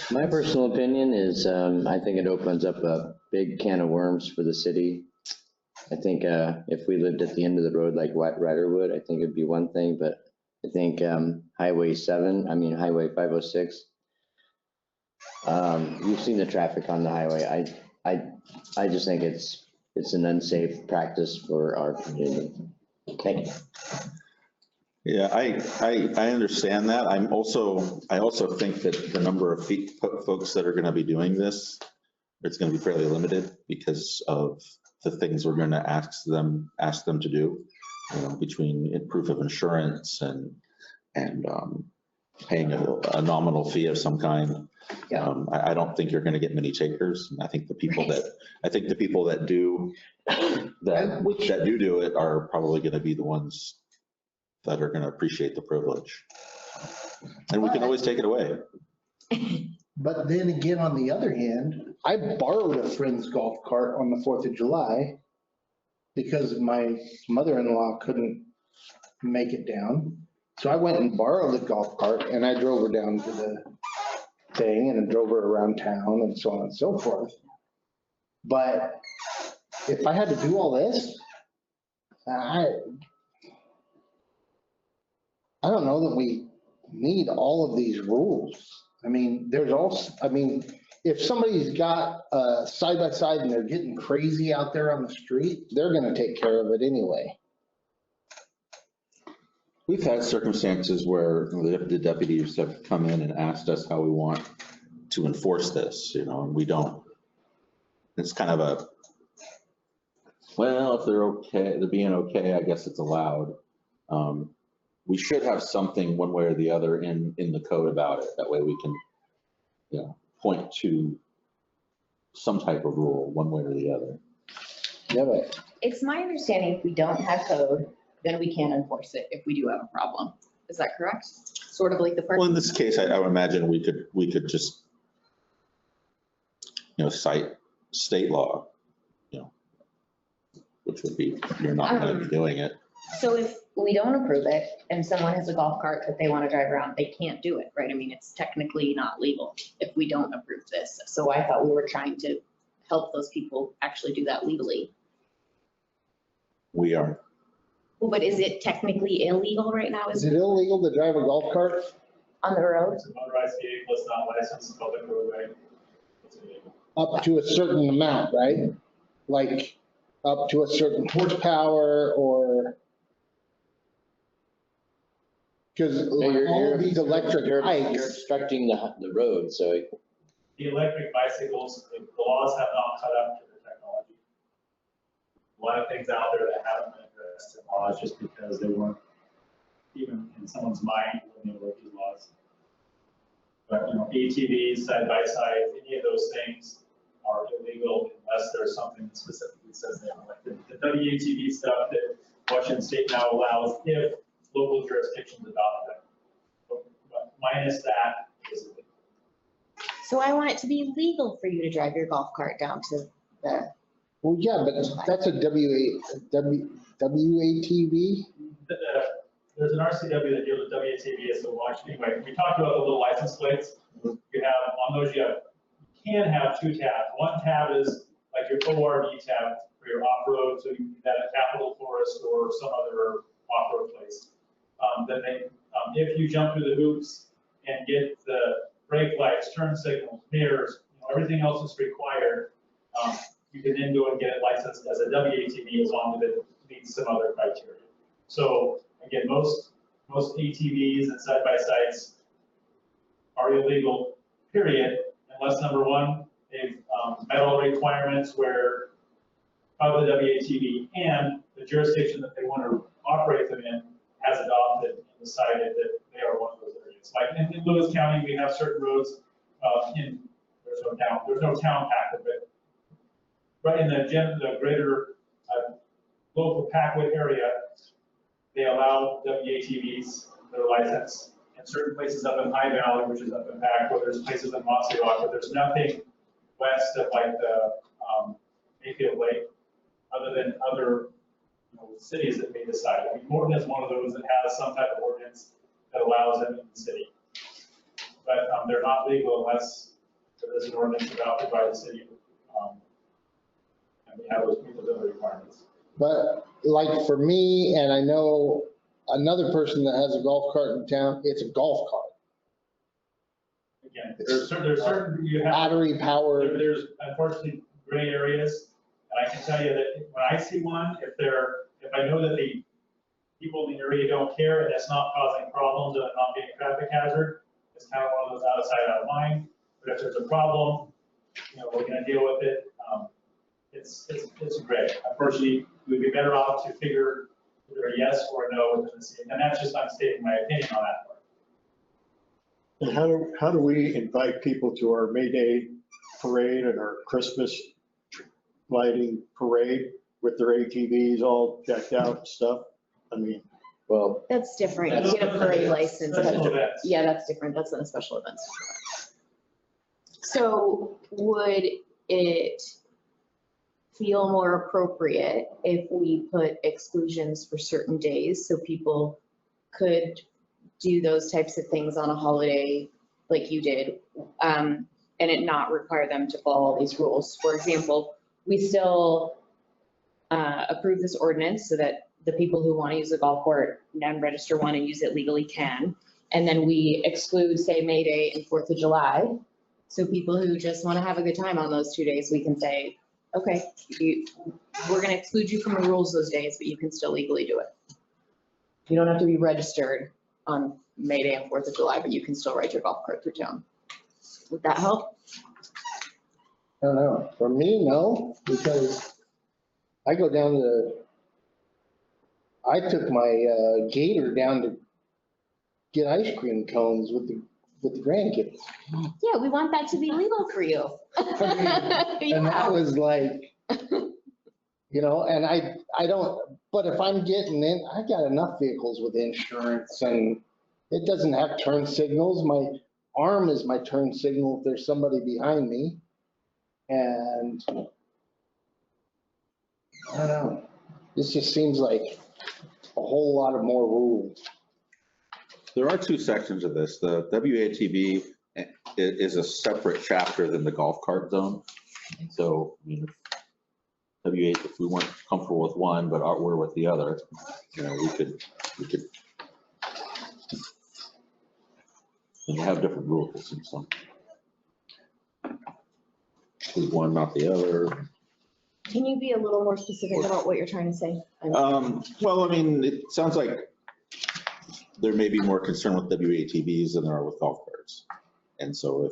Speaker 4: My personal opinion is, I think it opens up a big can of worms for the city. I think if we lived at the end of the road like Ryder would, I think it'd be one thing, but I think Highway 506, you've seen the traffic on the highway. I just think it's an unsafe practice for our community. Thank you.
Speaker 2: Yeah, I understand that. I also think that the number of folks that are going to be doing this, it's going to be fairly limited because of the things we're going to ask them to do, between proof of insurance and paying a nominal fee of some kind.
Speaker 5: Yeah.
Speaker 2: I don't think you're going to get many takers. I think the people that do it are probably going to be the ones that are going to appreciate the privilege. And we can always take it away.
Speaker 7: But then again, on the other hand, I borrowed a friend's golf cart on the 4th of July because my mother-in-law couldn't make it down. So I went and borrowed the golf cart and I drove her down to the thing and I drove her around town and so on and so forth. But if I had to do all this, I don't know that we need all of these rules. I mean, if somebody's got a side-by-side and they're getting crazy out there on the street, they're gonna take care of it anyway.
Speaker 2: We've had circumstances where the deputies have come in and asked us how we want to enforce this, and we don't. It's kind of if they're being okay, I guess it's allowed. We should have something one way or the other in the code about it. That way we can, point to some type of rule one way or the other.
Speaker 7: Yeah, but
Speaker 5: It's my understanding if we don't have code, then we can't enforce it if we do have a problem. Is that correct? Sort of like the
Speaker 2: Well, in this case, I would imagine we could just, cite state law, which would be, you're not going to be doing it.
Speaker 5: So if we don't approve it and someone has a golf cart that they want to drive around, they can't do it, right? I mean, it's technically not legal if we don't approve this. So I thought we were trying to help those people actually do that legally.
Speaker 2: We are.
Speaker 5: Well, but is it technically illegal right now?
Speaker 7: is it illegal to drive a golf cart?
Speaker 5: On the road?
Speaker 10: It's a motorized vehicle, it's not licensed in public roadway. It's illegal.
Speaker 7: Up to a certain amount, right? Like up to a certain horsepower or? Because all of these electric
Speaker 4: You're
Speaker 7: bikes,
Speaker 4: obstructing the road, so
Speaker 10: The electric bicycles, the laws have not caught up to the technology. A lot of things out there that haven't been addressed in laws just because they weren't even in someone's mind when they wrote these laws. But, ATVs, side-by-side, any of those things are illegal unless there's something that specifically says they are. Like the WATV stuff that Washington State now allows if local jurisdictions adopt them. But minus that is illegal.
Speaker 5: So I want it to be legal for you to drive your golf cart down to the,
Speaker 7: well, yeah, but that's a WATV.
Speaker 10: There's an RCW that deals with WATV as a watch. Anyway, we talked about the little license plates. You have, on those, you can have two tabs. One tab is like your ORV tab for your off-road, so you can do that at Capitol Forest or some other off-road place. Then if you jump through the hoops and get the brake lights, turn signals, mirrors, everything else is required, you can then go and get it licensed as a WATV as long as it meets some other criteria. So again, most ATVs and side-by-sides are illegal, period, unless number one, they've met all the requirements where of the WATV and the jurisdiction that they want to operate them in has adopted and decided that they are one of those areas. Like in Lewis County, we have certain roads there's no town packet, but right in the greater local Packwood area, they allow WATVs that are licensed in certain places up in High Valley, which is up in Packwood. There's places in Montserrat, but there's nothing west of like the Mayfield Lake, other than other cities that may decide. I mean, Morton is one of those that has some type of ordinance that allows them in the city. but they're not legal unless there's an ordinance adopted by the city. And we have those requirements.
Speaker 7: But like for me, and I know another person that has a golf cart in town, it's a golf cart,
Speaker 10: Again, there's certain, you have.
Speaker 7: battery powered.
Speaker 10: There's unfortunately gray areas, and I can tell you that when I see one, if I know that the people in the area don't care and it's not causing problems and not being a traffic hazard, it's kind of one of those out of sight, out of mind. But if there's a problem, we're gonna deal with it. It's gray. Unfortunately, we'd be better off to figure either a yes or a no within the city, and that's just, I'm stating my opinion on that part.
Speaker 6: And how do we invite people to our May Day parade and our Christmas lighting parade with their ATVs all decked out and stuff? I mean,
Speaker 4: Well,
Speaker 5: That's different. You get a parade license.
Speaker 10: Special
Speaker 5: That's-
Speaker 10: events.
Speaker 5: Yeah, that's different. That's not a special events. So would it feel more appropriate if we put exclusions for certain days so people could do those types of things on a holiday like you did, and it not require them to follow all these rules? For example, we still approve this ordinance so that the people who want to use the golf court and register one and use it legally can. And then we exclude, say, May Day and 4th of July. So people who just want to have a good time on those 2 days, we can say, okay, we're going to exclude you from the rules those days, but you can still legally do it. You don't have to be registered on May Day and 4th of July, but you can still ride your golf cart through town. Would that help?
Speaker 7: I don't know. For me, no, because I go down I took my gator down to get ice cream cones with the grandkids.
Speaker 5: Yeah, we want that to be legal for you.
Speaker 7: And that was like, and I don't, but if I'm getting in, I got enough vehicles with insurance and it doesn't have turn signals. My arm is my turn signal if there's somebody behind me. And I don't know, this just seems like a whole lot of more rules.
Speaker 2: There are two sections of this. The WATV is a separate chapter than the golf cart zone. So, I mean, W8, if we weren't comfortable with one, but we're with the other, we could and have different rules and some. Choose one, not the other.
Speaker 5: Can you be a little more specific about what you're trying to say?
Speaker 2: Well, I mean, it sounds like there may be more concern with WATVs than there are with golf carts. And so if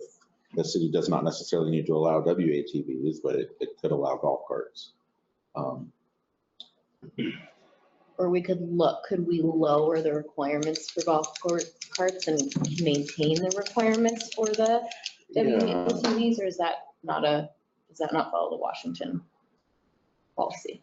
Speaker 2: the city does not necessarily need to allow WATVs, but it could allow golf carts.
Speaker 5: Or we could could we lower the requirements for golf carts and maintain the requirements for the WATVs, or does that not follow the Washington policy?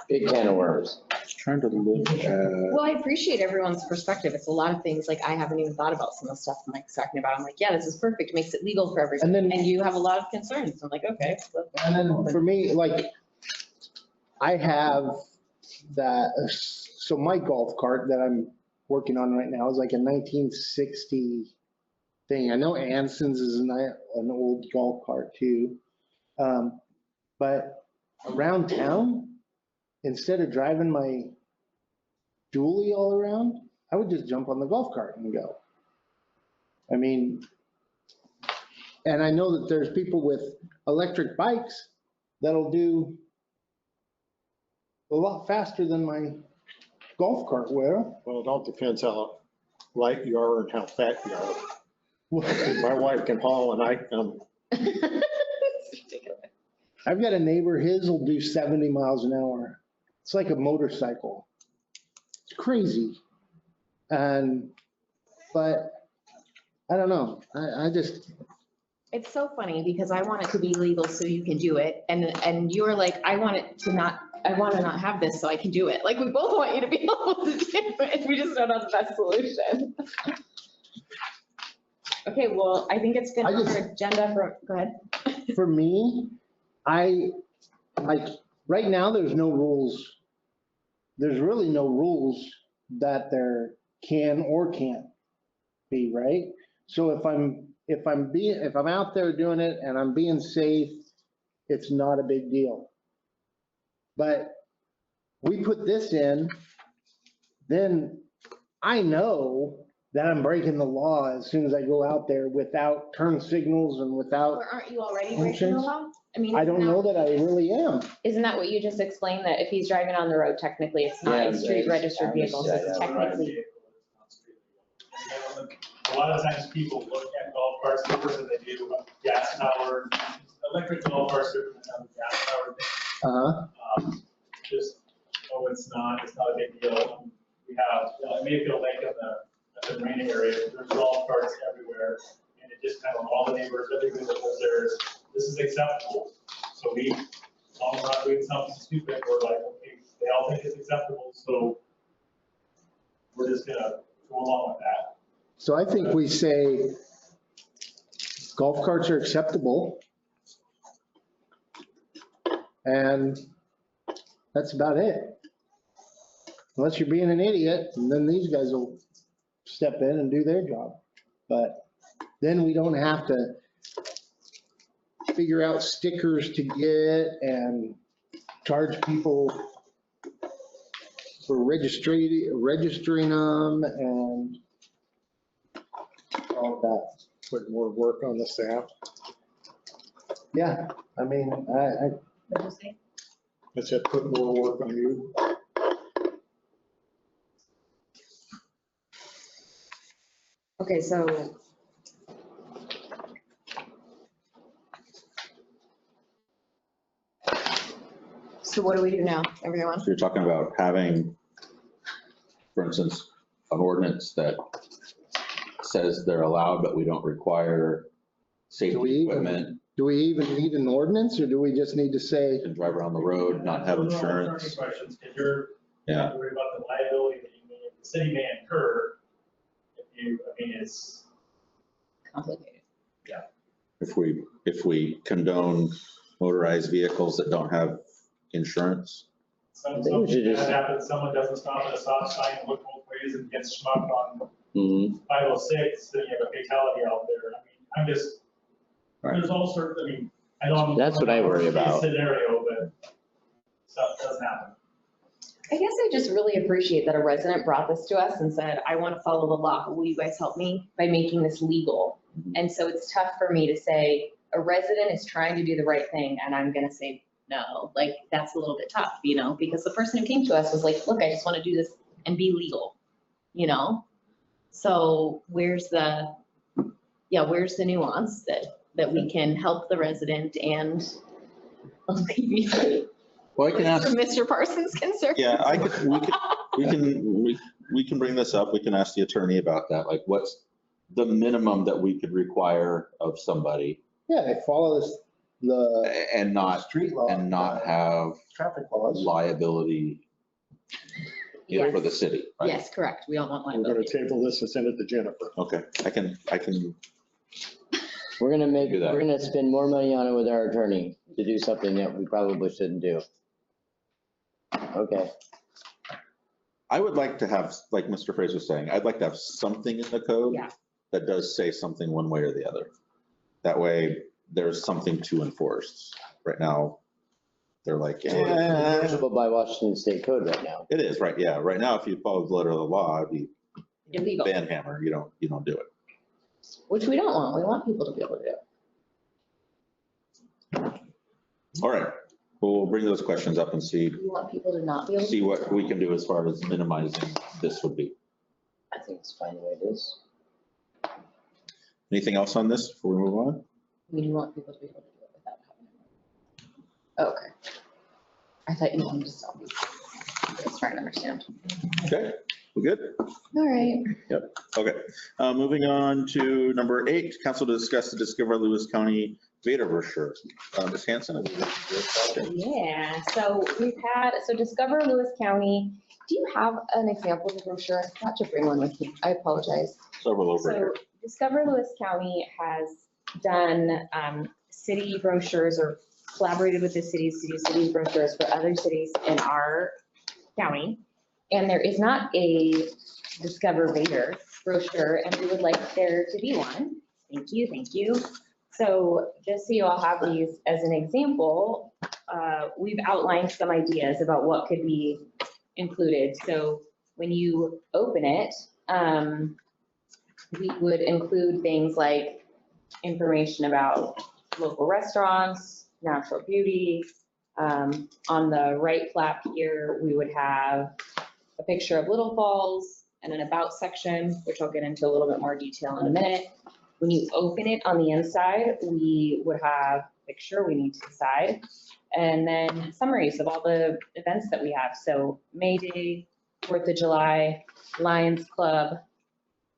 Speaker 4: big can of worms.
Speaker 2: Trying to look at.
Speaker 5: Well, I appreciate everyone's perspective. It's a lot of things, like I haven't even thought about some of the stuff Mike's talking about. I'm like, yeah, this is perfect. It makes it legal for everyone.
Speaker 7: And then-
Speaker 5: And you have a lot of concerns. I'm like, okay.
Speaker 7: And then for me, like, I have that, so my golf cart that I'm working on right now is like a 1960 thing. I know Anson's is an old golf cart too. But around town, instead of driving my dually all around, I would just jump on the golf cart and go. I mean, and I know that there's people with electric bikes that'll do a lot faster than my golf cart will.
Speaker 6: well, it all depends how light you are and how fat you are. My wife can haul and I can.
Speaker 7: I've got a neighbor, his will do 70 miles an hour. It's like a motorcycle. It's crazy. But I don't know. I just,
Speaker 5: It's so funny because I want it to be legal so you can do it. And you're like, I want to not have this so I can do it. Like, we both want you to be able to do it. We just don't have the best solution. Okay, well, I think it's been on our agenda go ahead.
Speaker 7: for me, like, right now, there's no rules there's really no rules that there can or can't be, right? So if I'm out there doing it and I'm being safe, it's not a big deal. But we put this in, then I know that I'm breaking the law as soon as I go out there without turn signals and without,
Speaker 5: Or aren't you already breaking the law? I mean,
Speaker 7: I don't know that I really am.
Speaker 5: Isn't that what you just explained, that if he's driving on the road, technically it's not a
Speaker 4: Yeah,
Speaker 5: street
Speaker 4: it's-
Speaker 5: registered vehicle, so it's
Speaker 4: yeah,
Speaker 5: technically.
Speaker 10: A lot of times people look at golf carts different than they do a gas powered, electric golf carts different than a gas powered thing. Just, oh, it's not a big deal. We have, Mayfield Lake at the marina area, there's golf carts everywhere. And it just kind of, all the neighbors, everybody that lives there, this is acceptable. So we, as long as we're not doing something stupid, we're like, okay, they all think it's acceptable, so we're just gonna go along with that.
Speaker 7: So I think we say golf carts are acceptable. And that's about it. Unless you're being an idiot, and then these guys will step in and do their job. But then we don't have to figure out stickers to get and charge people for registering them and all that.
Speaker 6: Put more work on the staff.
Speaker 7: Yeah, I mean,
Speaker 5: What'd you say?
Speaker 6: I said, put more work on you.
Speaker 5: Okay, so. So what do we do now, everyone?
Speaker 2: So you're talking about having, for instance, an ordinance that says they're allowed, but we don't require
Speaker 7: Do we
Speaker 2: safety
Speaker 7: even-
Speaker 2: equipment
Speaker 7: do we even need an ordinance, or do we just need to say,
Speaker 2: and drive around the road, not have insurance.
Speaker 10: Questions, because you're
Speaker 2: Yeah.
Speaker 10: not worried about the liability that the city may incur if you, I mean, it's,
Speaker 5: Complicated.
Speaker 2: If we condone motorized vehicles that don't have insurance.
Speaker 10: something
Speaker 4: think we should
Speaker 10: bad
Speaker 4: just-
Speaker 10: happens, someone doesn't stop at a stop sign and look both ways and gets schmucked on
Speaker 4: Mhm.
Speaker 10: 506, then you have a fatality out there. I mean, I'm just,
Speaker 2: Right.
Speaker 10: there's all sorts, I mean, I don't.
Speaker 4: That's what I worry
Speaker 10: Worst case
Speaker 4: about.
Speaker 10: Scenario, but stuff does happen.
Speaker 5: I guess I just really appreciate that a resident brought this to us and said, I want to follow the law. Will you guys help me by making this legal? And so it's tough for me to say, a resident is trying to do the right thing and I'm going to say no. Like, that's a little bit tough, because the person who came to us was like, look, I just want to do this and be legal, So where's the nuance that we can help the resident and alleviate
Speaker 2: Well, I can ask,
Speaker 5: Mr. Parsons' concern?
Speaker 2: yeah, we can bring this up. We can ask the attorney about that. Like, what's the minimum that we could require of somebody
Speaker 7: yeah, they follow the
Speaker 2: and not
Speaker 7: street law.
Speaker 2: have
Speaker 7: Traffic laws.
Speaker 2: liability for the city, right?
Speaker 5: Yes, correct. We don't want
Speaker 6: We're gonna
Speaker 5: liability.
Speaker 6: table this and send it to Jennifer.
Speaker 2: Okay, I can,
Speaker 4: We're gonna
Speaker 2: Do that.
Speaker 4: we're gonna spend more money on it with our attorney to do something that we probably shouldn't do. Okay,
Speaker 2: I would like to have, like Mr. Fraser was saying, I'd like to have something in the code
Speaker 5: Yeah.
Speaker 2: that does say something one way or the other. That way, there's something to enforce. Right now, they're like,
Speaker 4: it's
Speaker 2: yeah,
Speaker 4: enforceable by Washington State Code right now.
Speaker 2: it is, right, yeah. Right now, if you follow the letter of the law, it'd be
Speaker 5: Illegal,
Speaker 2: ban hammer, you don't do it.
Speaker 5: which we don't want. We want people to be able to do it.
Speaker 2: All right, we'll bring those questions up and see
Speaker 5: We want people to not be able to.
Speaker 2: see what we can do as far as minimizing this would be.
Speaker 4: I think it's fine the way it is.
Speaker 2: Anything else on this before we move on?
Speaker 5: We do want people to be able to do it without having. Okay. I thought you wanted to stop me. I was trying to understand.
Speaker 2: Okay, we good?
Speaker 5: All right.
Speaker 2: Okay, moving on to number 8, council to discuss the Discover Lewis County Vader brochure. Ms. Hanson, I believe that's your project.
Speaker 5: Yeah, so so Discover Lewis County, do you have an example of the brochure? I forgot to bring one with me. I apologize.
Speaker 2: Several over
Speaker 5: So
Speaker 2: here.
Speaker 5: Discover Lewis County has done city brochures or collaborated with the city brochures for other cities in our county. And there is not a Discover Vader brochure, and we would like there to be one. Thank you, thank you. So just so you all have these as an example, we've outlined some ideas about what could be included. So when you open it, we would include things like information about local restaurants, natural beauty. On the right flap here, we would have a picture of Little Falls and an about section, which I'll get into a little bit more detail in a minute. When you open it on the inside, we would have a picture we need to decide, and then summaries of all the events that we have. So May Day, 4th of July, Lions Club,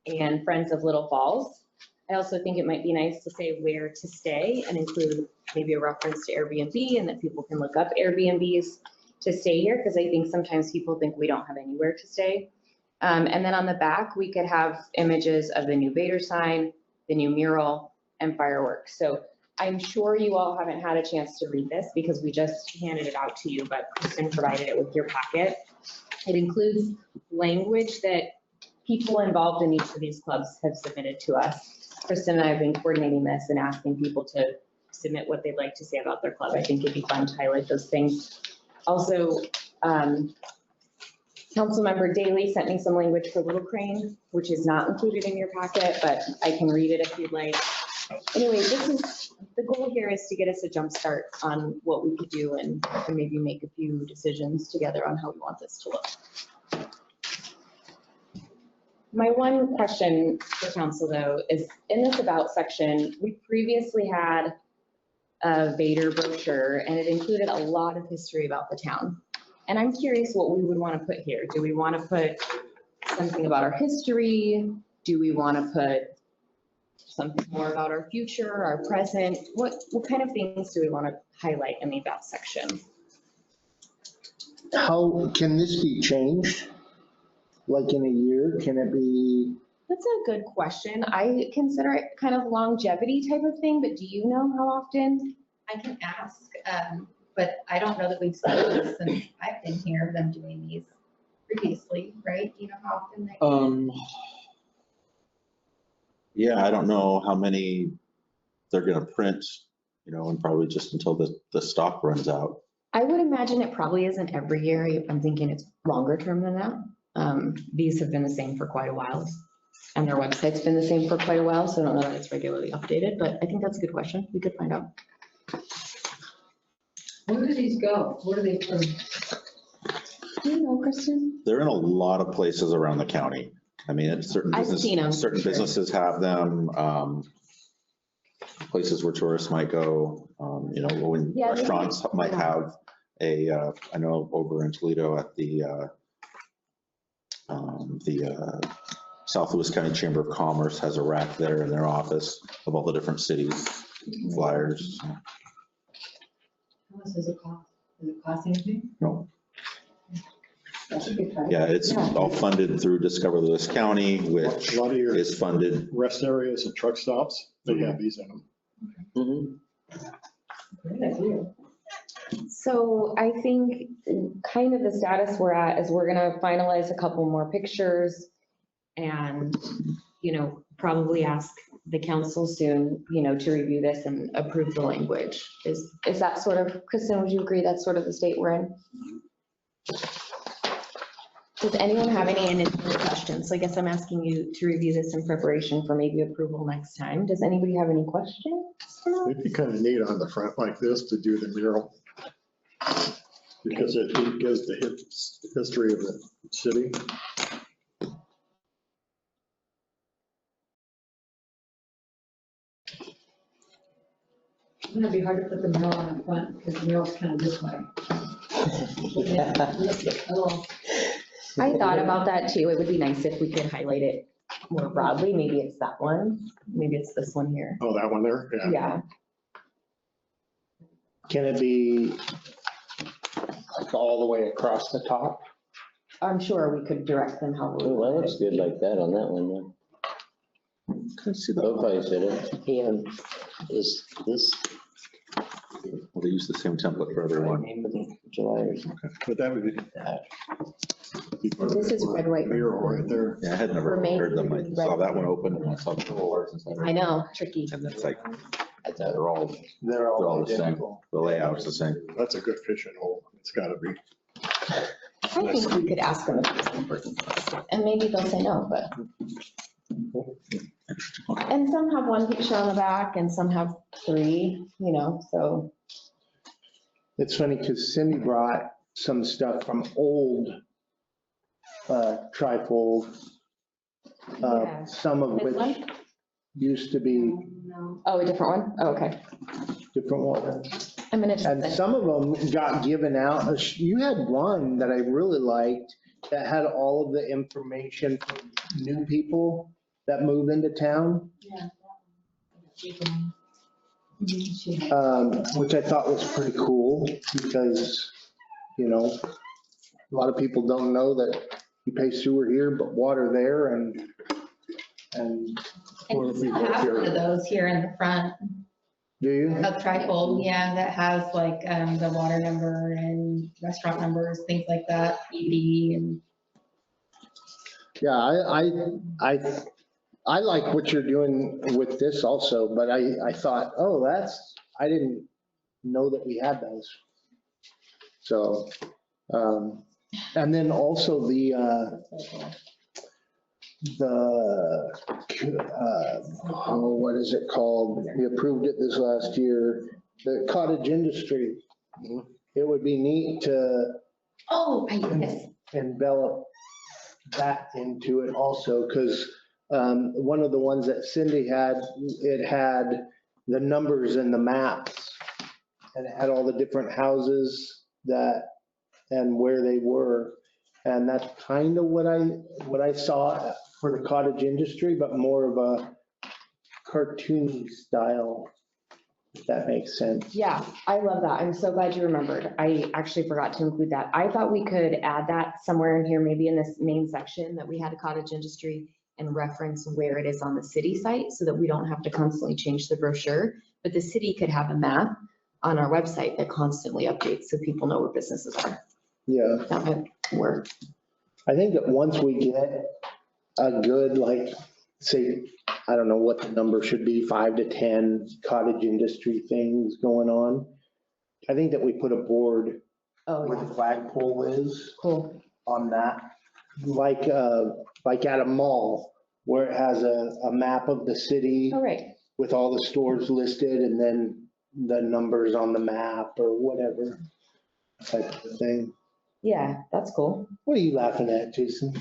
Speaker 5: and Friends of Little Falls. I also think it might be nice to say where to stay and include maybe a reference to Airbnb, and that people can look up Airbnbs to stay here, because I think sometimes people think we don't have anywhere to stay. And then on the back, we could have images of the new Vader sign, the new mural, and fireworks. So I'm sure you all haven't had a chance to read this because we just handed it out to you, but Kristen provided it with your packet. It includes language that people involved in each of these clubs have submitted to us. Kristen and I have been coordinating this and asking people to submit what they'd like to say about their club. I think it'd be fun to highlight those things. Also, Councilmember Daley sent me some language for Little Crane, which is not included in your packet, but I can read it if you'd like. Anyway, the goal here is to get us a jump start on what we could do and to maybe make a few decisions together on how we want this to look. My one question for council, though, is in this about section, we previously had a Vader brochure, and it included a lot of history about the town. And I'm curious what we would want to put here. Do we want to put something about our history? Do we want to put something more about our future, our present? What kind of things do we want to highlight in the about section?
Speaker 7: How can this be changed? Like in a year, can it be?
Speaker 5: That's a good question. I consider it kind of longevity type of thing, but do you know how often?
Speaker 3: I can ask, but I don't know that we've seen this since I've been here, them doing these previously, right? Do you know how often they?
Speaker 2: Yeah, I don't know how many they're gonna print, and probably just until the stock runs out.
Speaker 5: I would imagine it probably isn't every year. I'm thinking it's longer term than that. These have been the same for quite a while, and their website's been the same for quite a while, so I don't know that it's regularly updated, but I think that's a good question. We could find out.
Speaker 9: Where do these go? Where do they from?
Speaker 5: Do you know, Kristen?
Speaker 2: They're in a lot of places around the county. I mean, it's
Speaker 5: I've seen them,
Speaker 2: certain
Speaker 5: sure.
Speaker 2: businesses have them, places where tourists might go, when
Speaker 5: Yeah,
Speaker 2: restaurants might have I know over in Toledo at the South Lewis County Chamber of Commerce has a rack there in their office of all the different cities, flyers.
Speaker 9: How much does it cost? Does it cost anything?
Speaker 2: No.
Speaker 9: That's a good price.
Speaker 2: Yeah, it's all funded through Discover Lewis County, which
Speaker 6: A lot of your
Speaker 2: is funded.
Speaker 6: rest areas and truck stops, they have these in them.
Speaker 9: Great idea.
Speaker 5: So I think kind of the status we're at is we're gonna finalize a couple more pictures and, probably ask the council soon, to review this and approve the language. Is that sort of, Kristen, would you agree that's sort of the state we're in? Does anyone have any initial questions? So I guess I'm asking you to review this in preparation for maybe approval next time. Does anybody have any questions?
Speaker 6: It'd be kind of neat on the front like this to do the mural. Because it gives the history of the city.
Speaker 9: It's gonna be hard to put the mural on the front because the mural's kind of this way. Oh,
Speaker 5: I thought about that too. It would be nice if we could highlight it more broadly. Maybe it's that one. Maybe it's this one here.
Speaker 6: Oh, that one there?
Speaker 5: Yeah.
Speaker 7: Can it be like all the way across the top?
Speaker 5: I'm sure we could direct them how.
Speaker 4: Oh, that looks good like that on that one,
Speaker 2: Can I see
Speaker 4: yeah.
Speaker 2: that?
Speaker 4: Nobody said it.
Speaker 11: And is this,
Speaker 2: Well, they use the same template for everyone.
Speaker 4: July or something.
Speaker 6: But that would be.
Speaker 5: This is red, white.
Speaker 6: Mural right there.
Speaker 2: Yeah, I had never
Speaker 5: For me,
Speaker 2: heard them. I
Speaker 5: red.
Speaker 2: saw that one open and I saw the little words inside.
Speaker 5: I know, tricky.
Speaker 2: And it's like,
Speaker 4: I thought,
Speaker 2: they're all
Speaker 6: They're
Speaker 2: all the same.
Speaker 6: identical.
Speaker 2: The layout's the same.
Speaker 6: That's a good fishing hole. It's gotta be.
Speaker 5: I think we could ask them if it's important to us, and maybe they'll say no, but. And some have one picture on the back and some have three, you know, so.
Speaker 7: It's funny because Cindy brought some stuff from old trifold,
Speaker 5: Yeah.
Speaker 7: some of
Speaker 5: This
Speaker 7: which
Speaker 5: one?
Speaker 7: used to be
Speaker 9: No.
Speaker 5: Oh, a different one? Oh, okay.
Speaker 7: different ones.
Speaker 5: I'm gonna
Speaker 7: And
Speaker 5: just,
Speaker 7: some of them got given out. You had one that I really liked that had all of the information for new people that move into town, which I thought was pretty cool because, you know, a lot of people don't know that you pay sewer here, but water there and
Speaker 3: And we still have one of those here in the front,
Speaker 7: do you?
Speaker 3: a trifold, yeah, that has like the water number and restaurant numbers, things like that, ED and.
Speaker 7: Yeah, I like what you're doing with this also, but I thought, oh, I didn't know that we had those. So, and then also what is it called? We approved it this last year, the cottage industry. It would be neat to
Speaker 3: Oh, yes.
Speaker 7: envelop that into it also, because one of the ones that Cindy had, it had the numbers and the maps, and it had all the different houses that, and where they were. And that's kind of what I saw for the cottage industry, but more of a cartoony style, if that makes sense.
Speaker 5: yeah, I love that. I'm so glad you remembered. I actually forgot to include that. I thought we could add that somewhere in here, maybe in this main section, that we had a cottage industry and reference where it is on the city site so that we don't have to constantly change the brochure. But the city could have a map on our website that constantly updates so people know where businesses are.
Speaker 7: Yeah,
Speaker 5: That might work.
Speaker 7: I think that once we get a good, like, say, I don't know what the number should be, 5 to 10 cottage industry things going on, I think that we put a board
Speaker 5: Oh,
Speaker 7: where
Speaker 5: yeah,
Speaker 7: the flagpole is
Speaker 5: cool.
Speaker 7: on that, like at a mall, where it has a map of the city
Speaker 5: All right.
Speaker 7: with all the stores listed and then the numbers on the map or whatever type of thing.
Speaker 5: Yeah, that's cool.
Speaker 7: What are you laughing at, Jason?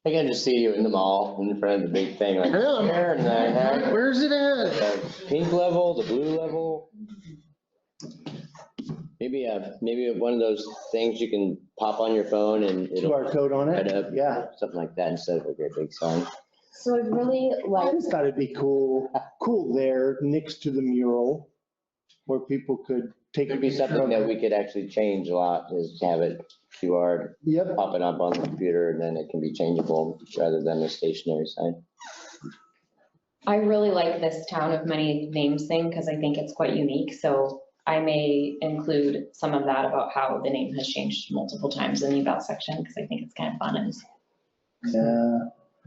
Speaker 4: I can just see you in the mall in front of the big thing, like,
Speaker 7: I know.
Speaker 4: there and there.
Speaker 7: Where's it at?
Speaker 4: The pink level, the blue level. Maybe one of those things you can pop on your phone and it'll
Speaker 7: QR code on
Speaker 4: light
Speaker 7: it?
Speaker 4: up.
Speaker 7: Yeah.
Speaker 4: Something like that instead of a great big sign.
Speaker 5: So I'd really
Speaker 7: I
Speaker 5: like,
Speaker 7: just thought it'd be cool there next to the mural where people could take.
Speaker 4: Could be something that we could actually change a lot, is to have it QR
Speaker 7: Yep,
Speaker 4: popping up on the computer, and then it can be changeable rather than a stationary sign.
Speaker 5: I really like this town of many names thing because I think it's quite unique. So I may include some of that about how the name has changed multiple times in the about section because I think it's kind of fun. And
Speaker 7: yeah,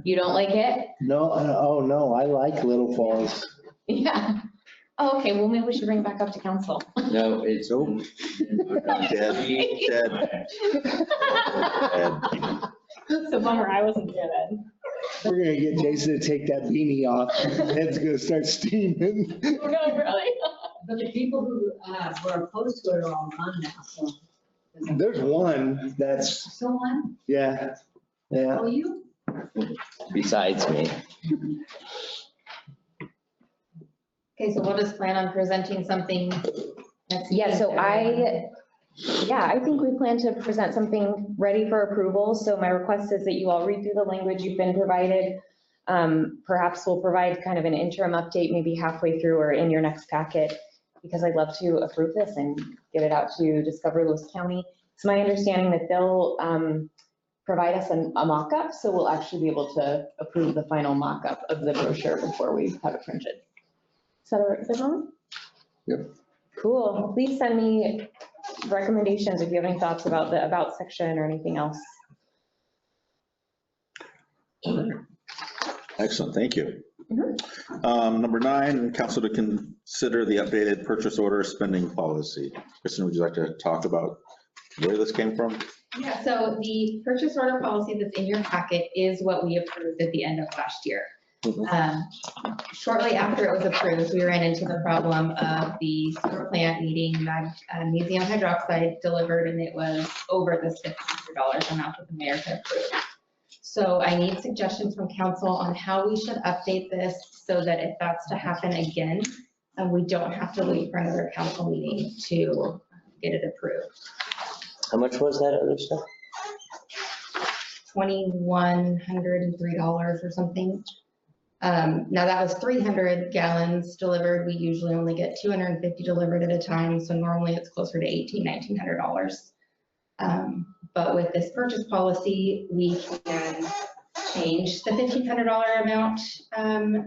Speaker 5: you don't like it?
Speaker 7: no, oh, no, I like Little Falls.
Speaker 5: Yeah. Oh, okay, well, maybe we should bring it back up to council.
Speaker 4: No, it's open.
Speaker 2: Dead.
Speaker 5: It's a bummer, I wasn't there then.
Speaker 7: We're gonna get Jason to take that beanie off. It's gonna start steaming.
Speaker 5: We're going really?
Speaker 9: But the people who were opposed to it are all gone now, so.
Speaker 7: There's one that's,
Speaker 9: So on,
Speaker 7: yeah, yeah.
Speaker 9: oh, you?
Speaker 4: Besides me.
Speaker 3: Okay, so we'll just plan on presenting something next.
Speaker 5: Yeah,
Speaker 3: meeting.
Speaker 5: so I think we plan to present something ready for approval. So my request is that you all read through the language you've been provided. Perhaps we'll provide kind of an interim update, maybe halfway through or in your next packet, because I'd love to approve this and get it out to Discovery Lewis County. It's my understanding that they'll provide us a mock-up, so we'll actually be able to approve the final mock-up of the brochure before we have it printed. Is that all right, everyone?
Speaker 2: Yep.
Speaker 5: Cool. Please send me recommendations if you have any thoughts about the about section or anything else.
Speaker 2: Excellent, thank you. Number 9, council to consider the updated purchase order spending policy. Kristen, would you like to talk about where this came from?
Speaker 3: Yeah, so the purchase order policy that's in your packet is what we approved at the end of last year. Shortly after it was approved, we ran into the problem of the sewer plant needing magnesium hydroxide delivered, and it was over this $1,500 amount that the mayor had approved. So I need suggestions from council on how we should update this so that if that's to happen again, we don't have to wait for another council meeting to get it approved.
Speaker 4: How much was that other stuff?
Speaker 3: $2,103 or something. Now that was 300 gallons delivered. We usually only get 250 delivered at a time. So normally it's closer to $1,800, $1,900. But with this purchase policy, we can change the $1,500 amount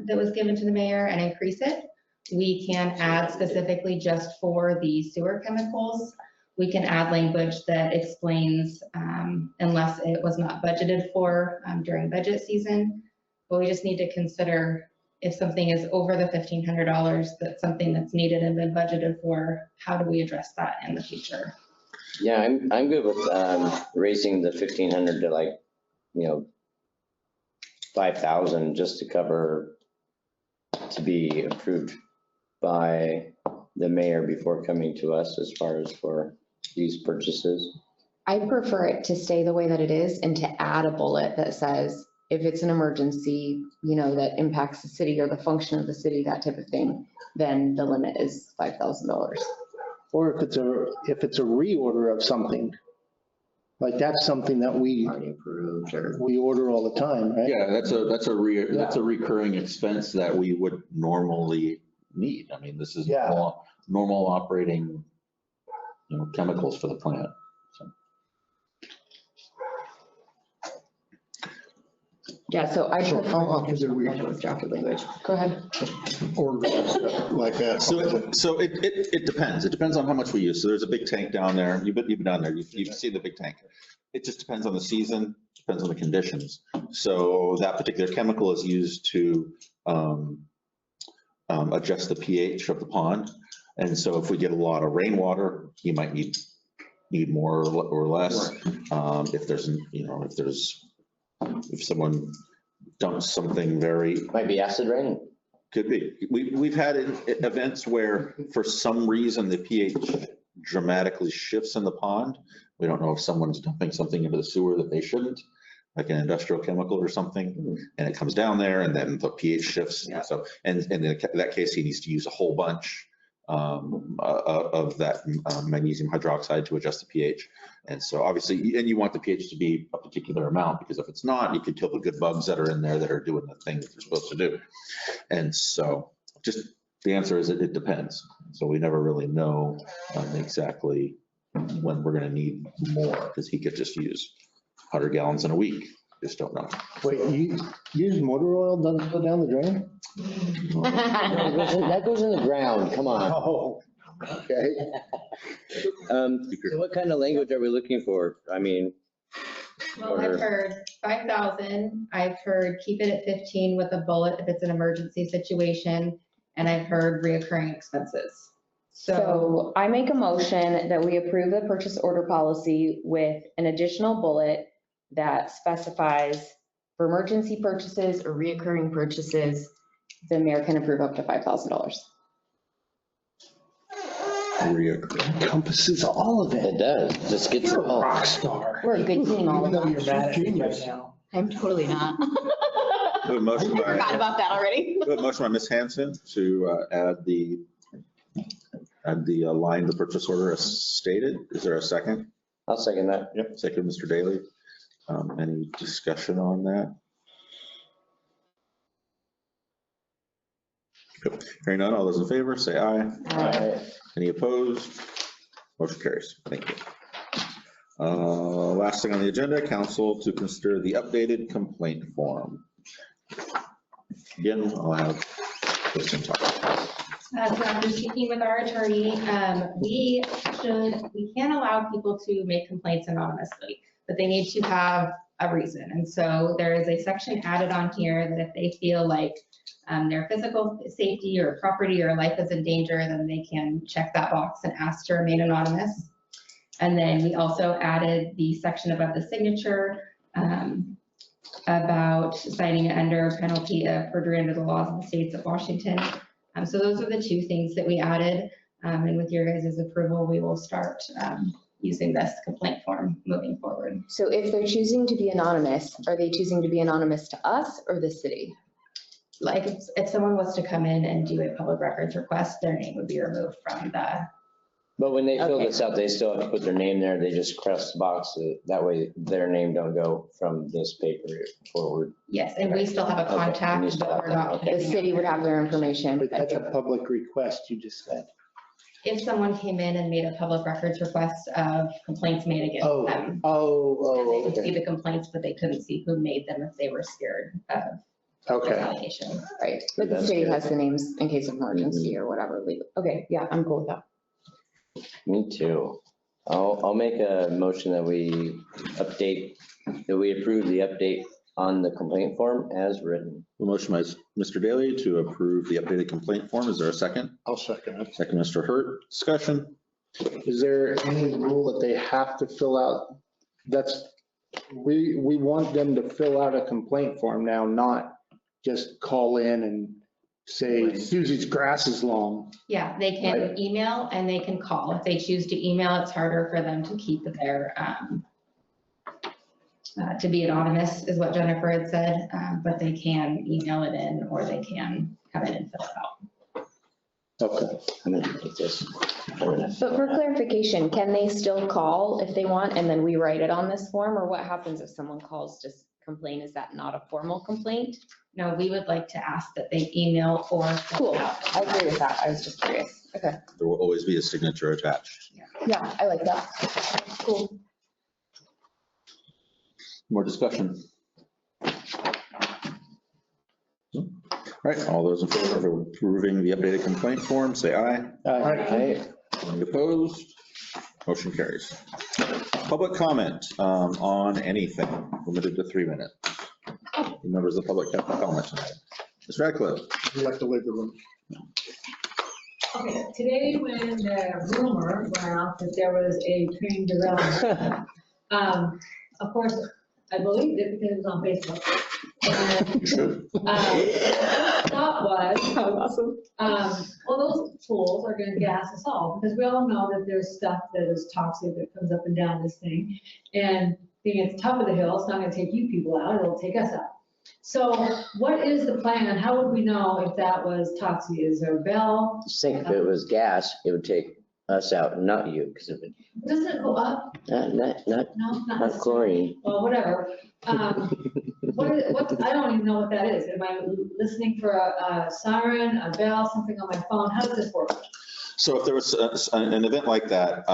Speaker 3: that was given to the mayor and increase it. We can add specifically just for the sewer chemicals. We can add language that explains unless it was not budgeted for during budget season. But we just need to consider if something is over the $1,500, that's something that's needed and been budgeted for, how do we address that in the future?
Speaker 4: Yeah, I'm good with raising the 1,500 to like, 5,000 just to cover, to be approved by the mayor before coming to us as far as for these purchases.
Speaker 5: I prefer it to stay the way that it is and to add a bullet that says, if it's an emergency, that impacts the city or the function of the city, that type of thing, then the limit is $5,000.
Speaker 7: Or if it's a reorder of something, like that's something that we
Speaker 5: Already approved or.
Speaker 7: we order all the time, right?
Speaker 2: Yeah, that's a recurring expense that we would normally need. I mean, this is
Speaker 7: Yeah.
Speaker 2: normal operating, chemicals for the plant. So.
Speaker 5: Yeah, so I
Speaker 6: So
Speaker 5: prefer.
Speaker 6: how often do we
Speaker 5: Drafted language. Go ahead.
Speaker 6: order stuff like that?
Speaker 2: So it depends. It depends on how much we use. So there's a big tank down there. You've been down there. You've seen the big tank. It just depends on the season, depends on the conditions. So that particular chemical is used to adjust the pH of the pond. And so if we get a lot of rainwater, you might need more or less. If someone dumps something
Speaker 4: Might be acid rain.
Speaker 2: could be. We've had events where for some reason the pH dramatically shifts in the pond. We don't know if someone's dumping something into the sewer that they shouldn't, like an industrial chemical or something, and it comes down there and then the pH shifts.
Speaker 5: Yeah.
Speaker 2: So, and in that case, he needs to use a whole bunch of that magnesium hydroxide to adjust the pH. And so obviously, and you want the pH to be a particular amount, because if it's not, you could kill the good bugs that are in there that are doing the thing that they're supposed to do. And so just the answer is it depends. So we never really know exactly when we're gonna need more, because he could just use 100 gallons in a week. Just don't know.
Speaker 7: Wait, you use motor oil, doesn't go down the drain?
Speaker 4: That goes in the ground, come on.
Speaker 7: Oh, okay.
Speaker 4: So what kind of language are we looking for? I mean,
Speaker 3: Well, I've heard 5,000. I've heard keep it at 15 with a bullet if it's an emergency situation. And I've heard reoccurring expenses.
Speaker 5: So I make a motion that we approve the purchase order policy with an additional bullet that specifies for emergency purchases or reoccurring purchases, the mayor can approve up to $5,000.
Speaker 7: Encompasses all of
Speaker 4: it
Speaker 7: it.
Speaker 4: does, just gets
Speaker 7: You're
Speaker 4: it
Speaker 7: a
Speaker 4: all.
Speaker 7: rock star.
Speaker 5: We're a good team, all
Speaker 7: Even
Speaker 5: of
Speaker 7: though
Speaker 5: us.
Speaker 7: you're mad at me right now.
Speaker 5: I'm totally not.
Speaker 2: We have a motion
Speaker 5: I forgot
Speaker 2: by,
Speaker 5: about that already.
Speaker 2: we have a motion by Ms. Hanson to add the line, the purchase order as stated. Is there a second?
Speaker 4: I'll second that.
Speaker 2: Yep, second, Mr. Daly. Any discussion on that? Yep. Hearing none, all those in favor, say aye.
Speaker 5: Aye.
Speaker 2: Any opposed? Motion carries. Thank you. Last thing on the agenda, council to consider the updated complaint form. Again, I'll have Kristen talk.
Speaker 3: So after speaking with our attorney, we can't allow people to make complaints anonymously, but they need to have a reason. And so there is a section added on here that if they feel like their physical safety or property or life is in danger, then they can check that box and ask to remain anonymous. And then we also added the section above the signature about signing it under penalty of perjury under the laws of the states of Washington. So those are the two things that we added. And with your guys' approval, we will start using this complaint form moving forward.
Speaker 5: So if they're choosing to be anonymous, are they choosing to be anonymous to us or the city?
Speaker 3: Like if someone was to come in and do a public records request, their name would be removed from the.
Speaker 4: But when they fill
Speaker 5: Okay.
Speaker 4: this out, they still have to put their name there. They just cross the box. That way their name don't go from this paper forward.
Speaker 3: Yes, and we still have a
Speaker 4: Okay,
Speaker 3: contact,
Speaker 4: you still
Speaker 3: but
Speaker 4: have
Speaker 3: we're
Speaker 4: that,
Speaker 3: not.
Speaker 4: okay.
Speaker 5: The
Speaker 3: picking
Speaker 5: city
Speaker 3: up.
Speaker 5: would have their information.
Speaker 7: But that's a public request, you just said.
Speaker 3: If someone came in and made a public records request of complaints made against
Speaker 7: Oh,
Speaker 3: them,
Speaker 7: oh,
Speaker 3: they could see
Speaker 7: okay.
Speaker 3: the complaints, but they couldn't see who made them if they were scared of the
Speaker 7: Okay.
Speaker 3: allegation.
Speaker 5: Right, but the
Speaker 4: That's
Speaker 5: city
Speaker 4: good.
Speaker 5: has the names in case of emergency or whatever legal. Okay, yeah, I'm cool with that.
Speaker 4: Me too. I'll make a motion that we approve the update on the complaint form as written.
Speaker 2: A motion by Mr. Daly to approve the updated complaint form. Is there a second?
Speaker 6: I'll second it.
Speaker 2: Second, Mr. Hurt. Discussion?
Speaker 7: Is there any rule that they have to fill out? We want them to fill out a complaint form now, not just call in and say Susie's grass is long.
Speaker 3: Yeah, they can email and they can call. If they choose to email, it's harder for them to keep their, to be anonymous is what Jennifer had said, but they can email it in or they can come in and fill it out.
Speaker 7: Okay.
Speaker 4: I'm gonna take this.
Speaker 5: But for clarification, can they still call if they want and then we write it on this form? Or what happens if someone calls to complain? Is that not a formal complaint?
Speaker 3: No, we would like to ask that they email or fill
Speaker 5: Cool,
Speaker 3: it out.
Speaker 5: I agree with that. I was just curious. Okay,
Speaker 2: There will always be a signature attached.
Speaker 5: yeah, I like that. Cool.
Speaker 2: More discussion? All right, all those in favor of approving the updated complaint form, say aye.
Speaker 4: Aye.
Speaker 2: Any opposed? Motion carries. Public comment on anything, limited to 3 minutes. Members of the public have comment tonight. Ms. Radcliffe?
Speaker 6: You have to leave the room.
Speaker 9: Okay, today when the rumor went out that there was a train derailment, of course, I believed it because it was on Facebook. And thought was, well, those fools are gonna gas us all, because we all know that there's stuff that is toxic that comes up and down this thing. And being at the top of the hill, it's not gonna take you people out, it'll take us out. So what is the plan, and how would we know if that was toxic? Is there a bell?
Speaker 4: Just think if it was gas, it would take us out, not you, because if it,
Speaker 9: Doesn't it go up?
Speaker 4: not
Speaker 9: No, not
Speaker 4: not
Speaker 9: necessarily.
Speaker 4: chlorine.
Speaker 9: Well, whatever. What, I don't even know what that is. Am I listening for a siren, a bell, something on my phone? How does this work?
Speaker 2: So if there was an event like that,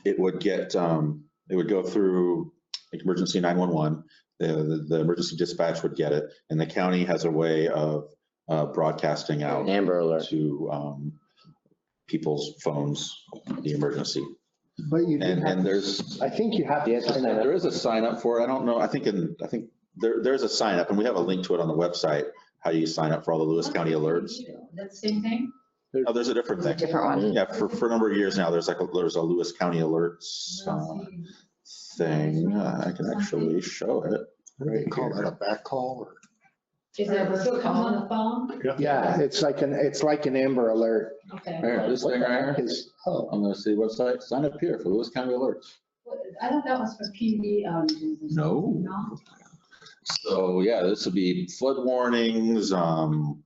Speaker 2: it would go through like emergency 911. The emergency dispatch would get it, and the county has a way of broadcasting out
Speaker 4: Amber alert.
Speaker 2: to people's phones, the emergency.
Speaker 7: But you do
Speaker 2: And
Speaker 7: have,
Speaker 2: there's,
Speaker 7: I think you have
Speaker 4: Yes,
Speaker 7: to sign up.
Speaker 2: there is a sign up for it. I don't know. I think there's a sign up, and we have a link to it on the website, how you sign up for all the Lewis County alerts.
Speaker 9: That's the same thing?
Speaker 2: Oh, there's a different thing.
Speaker 5: Different one.
Speaker 2: Yeah, for a number of years now, there's a Lewis County alerts thing. I can actually show it.
Speaker 6: What do they call that, a back call or?
Speaker 9: Is it still comes on the phone?
Speaker 7: Yeah, it's like an Amber Alert.
Speaker 9: Okay.
Speaker 2: Here, this thing right here.
Speaker 7: Oh,
Speaker 2: On the city website, sign up here for Lewis County alerts.
Speaker 9: I thought that was for PV outages.
Speaker 2: No.
Speaker 9: No?
Speaker 2: So, yeah, this would be flood warnings, anything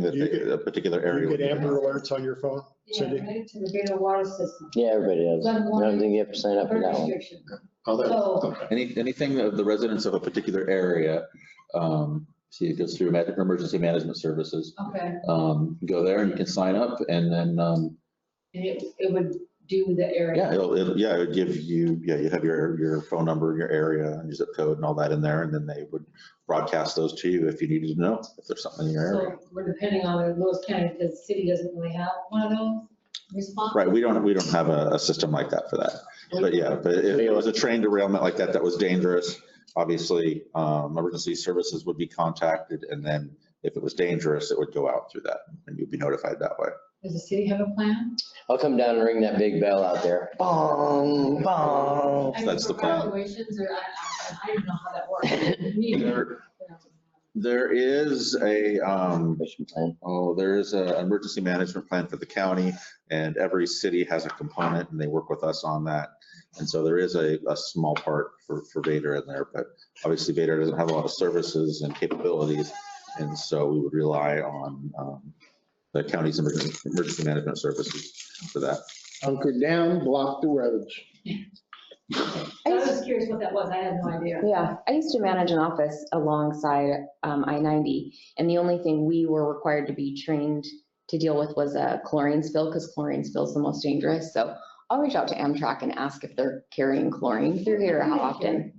Speaker 2: that
Speaker 6: You get-
Speaker 2: a particular area.
Speaker 6: You
Speaker 2: would
Speaker 6: get
Speaker 2: need.
Speaker 6: Amber alerts on your phone,
Speaker 9: Yeah,
Speaker 6: Cindy?
Speaker 9: related to the Vader water system.
Speaker 4: Yeah, everybody does. I
Speaker 9: Flood
Speaker 4: don't
Speaker 9: warning,
Speaker 4: think you have to sign up for
Speaker 9: bird
Speaker 4: that one.
Speaker 9: restriction.
Speaker 6: Oh, that-
Speaker 9: So-
Speaker 6: okay.
Speaker 2: Anything of the residents of a particular area, see, it goes through emergency management services.
Speaker 9: Okay,
Speaker 2: Go there and you can sign up, and then,
Speaker 9: and it would do the area.
Speaker 2: Yeah, it would give you, you have your phone number, your area, and your zip code and all that in there, and then they would broadcast those to you if you needed to know if there's something in your area.
Speaker 9: So we're depending on the Lewis County, because the city doesn't really have one of those response.
Speaker 2: Right, we don't have a system like that for that. But yeah, but if it was a train derailment like that was dangerous, obviously, emergency services would be contacted, and then if it was dangerous, it would go out through that, and you'd be notified that way.
Speaker 9: Does the city have a plan?
Speaker 4: I'll come down and ring that big bell out there. Bong, bong.
Speaker 9: I mean,
Speaker 2: That's the
Speaker 9: for
Speaker 2: plan.
Speaker 9: evaluations, or I don't know how that works.
Speaker 2: There is a,
Speaker 4: Mission plan.
Speaker 2: there is an emergency management plan for the county, and every city has a component, and they work with us on that. And so there is a small part for Vader in there, but obviously Vader doesn't have a lot of services and capabilities. And so we would rely on the county's emergency management services for that.
Speaker 7: Hunker down, block the roads.
Speaker 9: I was just curious what that was. I had no idea.
Speaker 5: Yeah, I used to manage an office alongside I-90, and the only thing we were required to be trained to deal with was a chlorine spill, because chlorine spill is the most dangerous. So I'll reach out to Amtrak and ask if they're carrying chlorine through here, how often.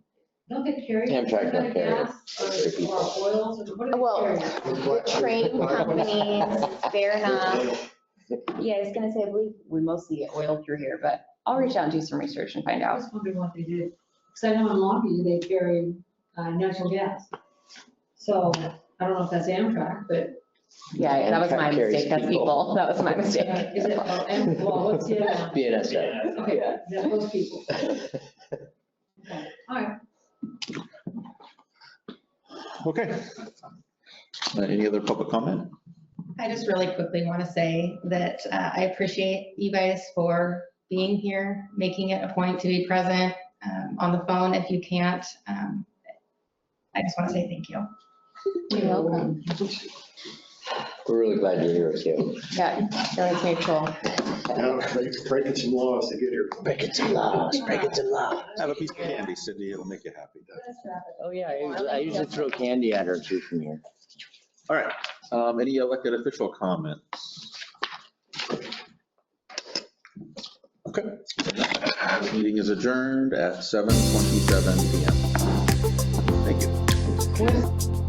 Speaker 9: Don't they carry?
Speaker 4: Amtrak don't carry it.
Speaker 9: Gas or oils, or what do they
Speaker 5: Well,
Speaker 9: carry?
Speaker 5: the train companies, fair enough. Yeah, I was gonna say, I believe we mostly get oil through here, but I'll reach out and do some research and find
Speaker 9: I
Speaker 5: out.
Speaker 9: was wondering what they did. Because I know in Longview, they carry natural gas. So I don't know if that's Amtrak, but
Speaker 5: Yeah, that was my
Speaker 4: Amtrak carries
Speaker 5: mistake, that's
Speaker 4: people.
Speaker 5: people, that was my mistake.
Speaker 9: is it, well, what's the other one?
Speaker 4: BNSF.
Speaker 9: Okay, that's those people. Okay, all right.
Speaker 2: Okay. Any other public comment?
Speaker 3: I just really quickly want to say that I appreciate you guys for being here, making it a point to be present on the phone if you can't. I just want to say thank you.
Speaker 5: You're welcome.
Speaker 4: We're really glad you're here too.
Speaker 5: Yeah, feelings mutual.
Speaker 6: Breaking some laws to get here.
Speaker 4: Breaking some laws, breaking some laws.
Speaker 2: Have a piece of candy, Cindy, it'll make you happy.
Speaker 4: Oh, yeah, I usually throw candy at her too from here.
Speaker 2: All right, any elected official comments? Okay. This meeting is adjourned at 7:27 PM. Thank you.